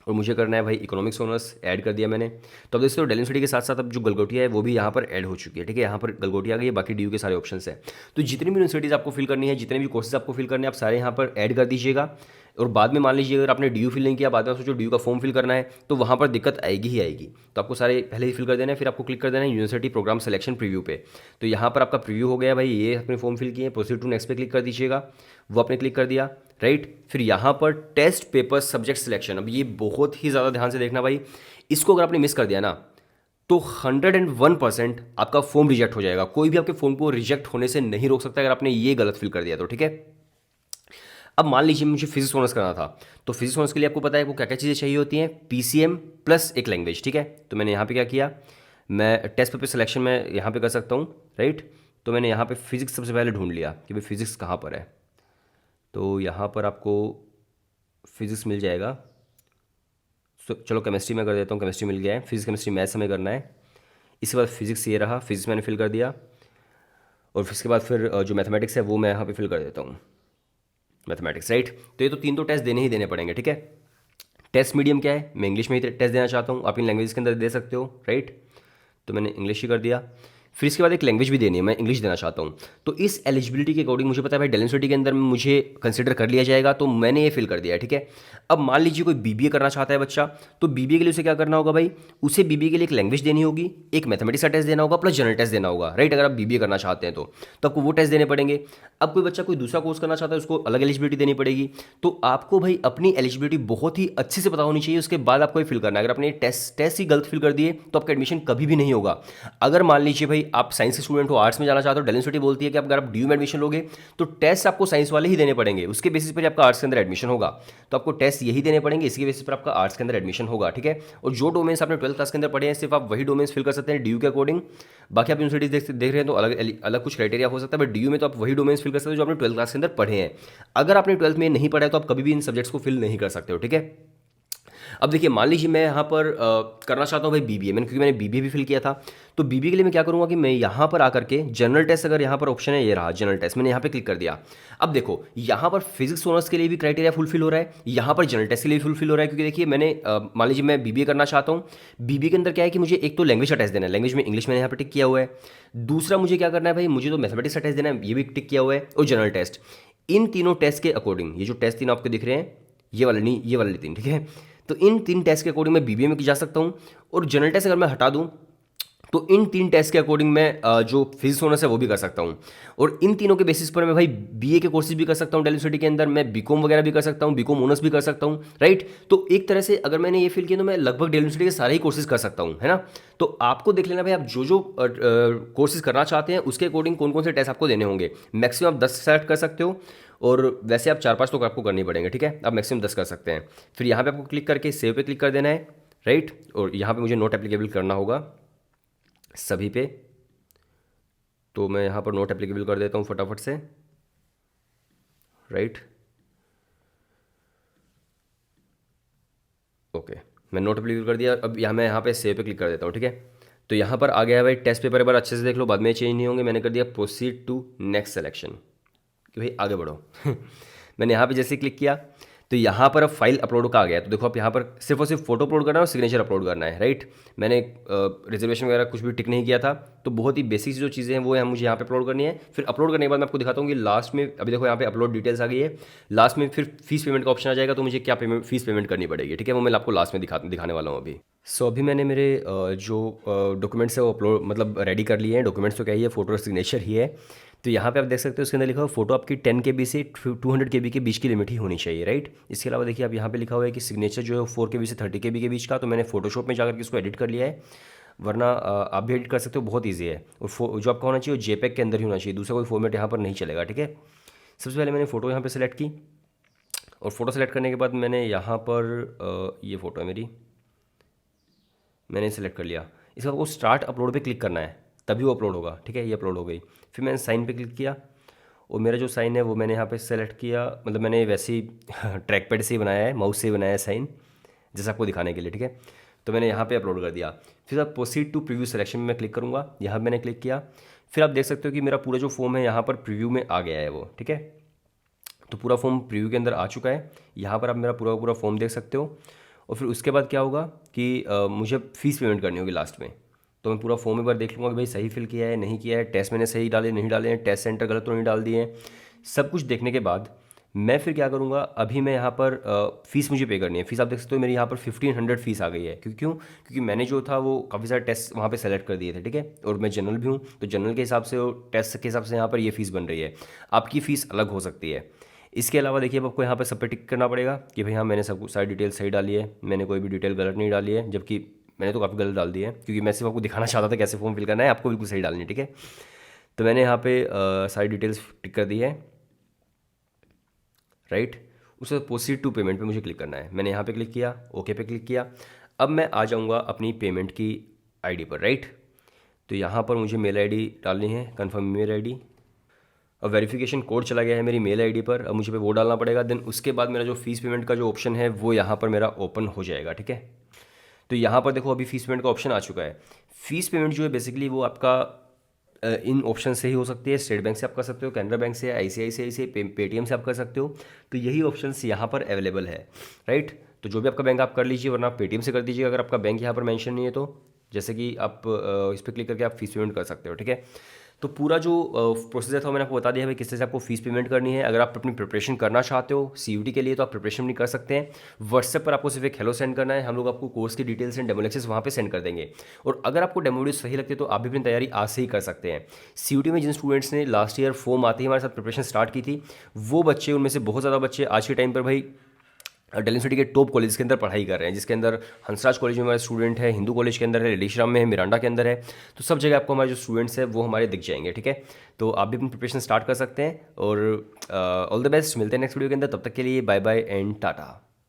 A: और मुझे करना है भाई इकोनॉमिक्स ऑनर्स, ऐड कर दिया मैंने। तो अब देखो दिल्ली यूनिवर्सिटी के साथ साथ अब जो गलगोटिया है वो भी यहाँ पर ऐड हो चुकी है, ठीक है। यहाँ पर गलगोटिया आ गई है, बाकी डी के सारे ऑप्शन है। तो जितनी भी यूनिवर्सिटीज़ आपको फिल करनी है, जितने भी कोर्सेज आपको फिल करने हैं, आप सारे यहाँ पर ऐड कर दीजिएगा। और बाद में मान लीजिए अगर आपने डी फिल नहीं किया, बाद में सोचो डी का फॉर्म फिल करना है, तो वहाँ पर दिक्कत आएगी ही आएगी। तो आपको सारे पहले ही फिल कर देना है, फिर आपको क्लिक कर देना है यूनिवर्सिटी प्रोग्राम सिलेक्शन प्रीव्यू पे। तो यहाँ पर आपका प्रीव्यू हो गया भाई, ये अपने फॉर्म फिल किए, प्रोसीड टू नेक्स्ट पे क्लिक कर दीजिएगा, वो आपने क्लिक कर दिया, राइट। फिर यहाँ पर टेस्ट पेपर सब्जेक्ट सिलेक्शन, अब ये बहुत ही ज़्यादा ध्यान से देखना भाई, इसको अगर आपने मिस कर दिया ना तो 101% आपका फॉर्म रिजेक्ट हो जाएगा। कोई भी आपके फॉर्म को रिजेक्ट होने से नहीं रोक सकता अगर आपने ये गलत फिल कर दिया तो, ठीक है। अब मान लीजिए मुझे फिजिक्स ऑनर्स करना था, तो फिजिक्स ऑनर्स के लिए आपको पता है वो क्या क्या चीज़ें चाहिए होती हैं, पीसीएम प्लस एक लैंग्वेज, ठीक है। तो मैंने यहाँ पे क्या किया, मैं टेस्ट पेपर सिलेक्शन में यहाँ पे कर सकता हूँ, राइट। तो मैंने यहाँ पे फिजिक्स सबसे पहले ढूंढ लिया कि भाई फिजिक्स कहाँ पर है। तो यहाँ पर आपको फिजिक्स मिल जाएगा। चलो केमिस्ट्री में कर देता हूँ, केमिस्ट्री मिल गया है। फिजिक्स केमिस्ट्री मैथ्स हमें करना है। इसके बाद फिजिक्स ये रहा, फिजिक्स मैंने फिल कर दिया। और इसके बाद फिर जो मैथमेटिक्स है वो मैं यहाँ पे फिल कर देता हूँ, मैथमेटिक्स, राइट। तो ये तो 3 तो टेस्ट देने ही देने पड़ेंगे, ठीक है। टेस्ट मीडियम क्या है, मैं इंग्लिश में ही टेस्ट देना चाहता हूँ, आप इन लैंग्वेज के अंदर दे सकते हो, राइट। तो मैंने इंग्लिश ही कर दिया। फिर इसके बाद एक लैंग्वेज भी देनी है, मैं इंग्लिश देना चाहता हूँ। तो इस एलिजिबिलिटी के अकॉर्डिंग मुझे पता है भाई दिल्ली यूनिवर्सिटी के अंदर मुझे कंसिडर कर लिया जाएगा, तो मैंने ये फिल कर दिया है, ठीक है। अब मान लीजिए कोई बीबीए करना चाहता है बच्चा, तो बीबीए के लिए उसे क्या करना होगा भाई, उसे बीबीए के लिए एक लैंग्वेज देनी होगी, एक मैथमेटिक्स का टेस्ट देना होगा, प्लस जनरल टेस्ट देना होगा, राइट। अगर आप बीबीए करना चाहते हैं तो आपको वो टेस्ट देने पड़ेंगे। अब कोई बच्चा कोई दूसरा कोर्स करना चाहता है, उसको अलग एलिजिबिलिटी देनी पड़ेगी। तो आपको भाई अपनी एलिजिबिलिटी बहुत ही अच्छे से पता होनी चाहिए, उसके बाद आपको ये फिल करना है। अगर आपने टेस्ट ही गलत फिल कर दिए तो आपका एडमिशन कभी भी नहीं होगा। अगर मान लीजिए भाई आप साइंस के स्टूडेंट हो, आर्ट्स में जाना चाहते हो, दिल्ली यूनिवर्सिटी बोलती है कि अगर आप डी में एडमिशन लोगे तो टेस्ट आपको साइंस वाले ही देने पड़ेंगे, उसके बेसिस पर आपका आर्ट्स के अंदर एडमिशन होगा। तो आपको टेस्ट यही देने पड़ेंगे, इसके बेसिस पर आपका आर्ट्स के अंदर एडमिशन होगा, ठीक है। और जो डोमेन्स आपने 12th क्लास के अंदर पढ़े हैं सिर्फ आप वही डोमेन्स फिल कर सकते हैं डी के अकॉर्डिंग। बाकी आप यूनिवर्सिटीज देख रहे हैं तो अलग अलग कुछ क्राइटेरिया हो सकता है, बट डी में तो आप वही डोमेन्स फिल कर सकते हो जो आपने 12th क्लास के अंदर पढ़े हैं। अगर आपने 12th में नहीं पढ़ा है तो आप कभी भी इन सब्जेक्ट्स को फिल नहीं कर सकते हो, ठीक है। अब देखिए मान लीजिए मैं यहाँ पर करना चाहता हूँ भाई बीबीए, क्योंकि मैंने बीबीए भी फिल किया था। तो बीबीए के लिए मैं क्या करूँगा कि मैं यहाँ पर आकर के जनरल टेस्ट, अगर यहाँ पर ऑप्शन है ये रहा जनरल टेस्ट, मैंने यहाँ पे क्लिक कर दिया। अब देखो यहाँ पर फिजिक्स ऑनर्स के लिए भी क्राइटेरिया फुलफिल हो रहा है, यहाँ पर जनरल टेस्ट के लिए भी फुलफिल हो रहा है। क्योंकि देखिए मैंने मान लीजिए मैं बीबीए करना चाहता हूँ, बीबीए के अंदर क्या है कि मुझे एक तो लैंग्वेज का टेस्ट देना है, लैंग्वेज में इंग्लिश मैंने यहाँ पर टिक किया हुआ है। दूसरा मुझे क्या करना है भाई, मुझे तो मैथमेटिक्स का टेस्ट देना है, ये भी टिक किया हुआ है, और जनरल टेस्ट। इन तीनों टेस्ट के अकॉर्डिंग, ये जो टेस्ट तीन आपको दिख रहे हैं, ये वाले नहीं, ये वाले तीन, ठीक है। तो इन 3 टेस्ट के अकॉर्डिंग मैं बीबीए में जा सकता हूँ। और जनरल टेस्ट अगर मैं हटा दूँ तो इन 3 टेस्ट के अकॉर्डिंग मैं जो फिजिक्स ऑनर्स है वो भी कर सकता हूँ। और इन तीनों के बेसिस पर मैं भाई बीए के कोर्सेज भी कर सकता हूँ दिल्ली यूनिवर्सिटी के अंदर, मैं बीकॉम वगैरह भी कर सकता हूँ, बीकॉम ऑनर्स भी कर सकता हूँ, राइट। तो एक तरह से अगर मैंने ये फील किया तो मैं लगभग दिल्ली यूनिवर्सिटी के सारे ही कोर्सेज कर सकता हूँ, है ना। तो आपको देख लेना भाई, आप जो जो कोर्सेज करना चाहते हैं उसके अकॉर्डिंग कौन कौन से टेस्ट आपको देने होंगे। मैक्सिमम आप 10 सेलेक्ट कर सकते हो, और वैसे आप 4-5 तो आपको करनी पड़ेंगे, ठीक है। आप मैक्सिमम 10 कर सकते हैं। फिर यहाँ पे आपको क्लिक करके सेव पे क्लिक कर देना है, राइट। और यहाँ पे मुझे नोट एप्लीकेबल करना होगा सभी पे, तो मैं यहाँ पर नोट एप्लीकेबल कर देता हूँ फटाफट से, राइट। ओके, मैं नोट एप्लीकेबल कर दिया। अब मैं यहाँ पे सेव पे क्लिक कर देता हूँ, ठीक है। तो यहाँ पर आ गया है भाई टेस्ट पेपर, एक बार अच्छे से देख लो, बाद में चेंज नहीं होंगे। मैंने कर दिया प्रोसीड टू नेक्स्ट सिलेक्शन कि भाई आगे बढ़ो मैंने यहाँ पे जैसे क्लिक किया तो यहाँ पर अब फाइल अपलोड का आ गया है। तो देखो आप यहाँ पर सिर्फ और सिर्फ फोटो अपलोड करना है और सिग्नेचर अपलोड करना है, राइट। मैंने रिजर्वेशन वगैरह कुछ भी टिक नहीं किया था, तो बहुत ही बेसिक जो चीज़ें हैं वो मुझे यहाँ पे अपलोड करनी है। फिर अपलोड करने के बाद मैं आपको दिखाता हूँ कि लास्ट में अभी देखो यहाँ पे अपलोड डिटेल्स आ गई है, लास्ट में फिर फीस पेमेंट का ऑप्शन आ जाएगा, तो मुझे क्या फीस पेमेंट करनी पड़ेगी, ठीक है, वो मैं आपको लास्ट में दिखाने वाला हूँ अभी। सो अभी मैंने मेरे जो डॉक्यूमेंट्स है वो अपलोड मतलब रेडी कर लिए हैं। डॉक्यूमेंट्स तो क्या ही है, फोटो और सिग्नेचर ही है। तो यहाँ पे आप देख सकते हो उसके अंदर लिखा हुआ फोटो आपकी 10 KB से 200 KB के बीच की लिमिट ही होनी चाहिए, राइट। इसके अलावा देखिए आप यहाँ पे लिखा हुआ है कि सिग्नेचर जो है 4 KB से 30 KB के बीच का, तो मैंने फोटोशॉप में जाकर के इसको एडिट कर लिया है, वरना आप भी एडिट कर सकते हो, बहुत ईजी है। और जो आपका होना चाहिए वो JPEG के अंदर ही होना चाहिए, दूसरा कोई फॉर्मेट यहाँ पर नहीं चलेगा, ठीक है। सबसे पहले मैंने फ़ोटो यहाँ पर सेलेक्ट की, और फोटो सेलेक्ट करने के बाद मैंने यहाँ पर ये फ़ोटो है मेरी, मैंने सेलेक्ट कर लिया। इसका आपको स्टार्ट अपलोड पे क्लिक करना है, तभी वो अपलोड होगा, ठीक है। ये अपलोड हो गई। फिर मैंने साइन पे क्लिक किया, और मेरा जो साइन है वो मैंने यहाँ पे सेलेक्ट किया, मतलब मैंने वैसे ही ट्रैक पैड से ही बनाया है, माउस से ही बनाया है साइन, जैसे आपको दिखाने के लिए, ठीक है। तो मैंने यहाँ पे अपलोड कर दिया। फिर आप प्रोसीड टू प्रीव्यू सिलेक्शन में मैं क्लिक करूँगा, यहाँ मैंने क्लिक किया। फिर आप देख सकते हो कि मेरा पूरा जो फॉर्म है यहाँ पर प्रीव्यू में आ गया है वो, ठीक है। तो पूरा फॉर्म प्रीव्यू के अंदर आ चुका है। यहाँ पर आप मेरा पूरा पूरा फॉर्म देख सकते हो। और फिर उसके बाद क्या होगा कि मुझे फ़ीस पेमेंट करनी होगी लास्ट में। तो मैं पूरा फॉर्म एक बार देख लूँगा कि भाई सही फिल किया है नहीं किया है, टेस्ट मैंने सही डाले नहीं डाले हैं, टेस्ट सेंटर गलत तो नहीं डाल दिए हैं। सब कुछ देखने के बाद मैं फिर क्या करूँगा, अभी मैं यहाँ पर फ़ीस मुझे पे करनी है। फ़ीस आप देख सकते हो मेरी यहाँ पर 1500 फ़ीस आ गई है। क्योंकि मैंने जो था वो काफ़ी सारे टेस्ट वहाँ पे सेलेक्ट कर दिए थे, ठीक है। और मैं जनरल भी हूँ, तो जनरल के हिसाब से और टेस्ट के हिसाब से यहाँ पर ये फ़ीस बन रही है। आपकी फ़ीस अलग हो सकती है। इसके अलावा देखिए अब आपको यहाँ पर सब पे टिक करना पड़ेगा कि भाई हाँ मैंने सब सारी डिटेल सही डाली है, मैंने कोई भी डिटेल गलत नहीं डाली है, जबकि मैंने तो काफ़ी गलत डाल दी है, क्योंकि मैं सिर्फ आपको दिखाना चाहता था कैसे फॉर्म फिल करना है, आपको बिल्कुल सही डालनी है, ठीक है। तो मैंने यहाँ पे सारी डिटेल्स टिक कर दी है, राइट। उसके बाद प्रोसीड टू पेमेंट पे मुझे क्लिक करना है। मैंने यहाँ पे क्लिक किया, ओके पे क्लिक किया। अब मैं आ जाऊँगा अपनी पेमेंट की आईडी पर, राइट। तो यहाँ पर मुझे मेल आईडी डालनी है, कन्फर्म मेल आईडी। अब वेरिफिकेशन कोड चला गया है मेरी मेल आईडी पर, अब मुझे पे वो डालना पड़ेगा। देन उसके बाद मेरा जो फीस पेमेंट का जो ऑप्शन है वो यहाँ पर मेरा ओपन हो जाएगा, ठीक है। तो यहाँ पर देखो अभी फीस पेमेंट का ऑप्शन आ चुका है। फीस पेमेंट जो है बेसिकली वो आपका इन ऑप्शन से ही हो सकती है। स्टेट बैंक से आप कर सकते हो, कैनरा बैंक से, ICICI से, पेटीएम से आप कर सकते हो। तो यही ऑप्शंस यहाँ पर अवेलेबल है, राइट। तो जो भी आपका बैंक आप कर लीजिए, वरना आप पेटीएम से कर दीजिए अगर आपका बैंक यहाँ पर मेंशन नहीं है तो। जैसे कि आप इस पर क्लिक करके आप फीस पेमेंट कर सकते हो, ठीक है। तो पूरा जो प्रोसीजर था मैंने आपको बता दिया है भाई किस तरह से आपको फीस पेमेंट करनी है। अगर आप अपनी प्रिपरेशन करना चाहते हो CUT के लिए तो आप प्रिपरेशन भी कर सकते हैं। व्हाट्सएप पर आपको सिर्फ एक हेलो सेंड करना है, हम लोग आपको कोर्स की डिटेल्स एंड डेमो लेक्चर्स वहाँ पे सेंड कर देंगे। और अगर आपको डेमो वीडियो सही लगते तो आप भी अपनी तैयारी आज से ही कर सकते हैं। CUT में जिन स्टूडेंट्स ने लास्ट ईयर फॉर्म आते ही हमारे साथ प्रिपरेशन स्टार्ट की थी, वो बच्चे उनमें से बहुत ज़्यादा बच्चे आज के टाइम पर भाई दिल्ली यूनिवर्सिटी के टॉप कॉलेज के अंदर पढ़ाई कर रहे हैं, जिसके अंदर हंसराज कॉलेज में हमारे स्टूडेंट है, हिंदू कॉलेज के अंदर है, लेडीश्राम में है, मिरांडा के अंदर है। तो सब जगह आपको हमारे जो स्टूडेंट्स हैं वो हमारे दिख जाएंगे, ठीक है। तो आप भी अपनी प्रिपरेशन स्टार्ट कर सकते हैं। और ऑल द बेस्ट, मिलते हैं नेक्स्ट वीडियो के अंदर। तब तक के लिए बाय बाय एंड टाटा।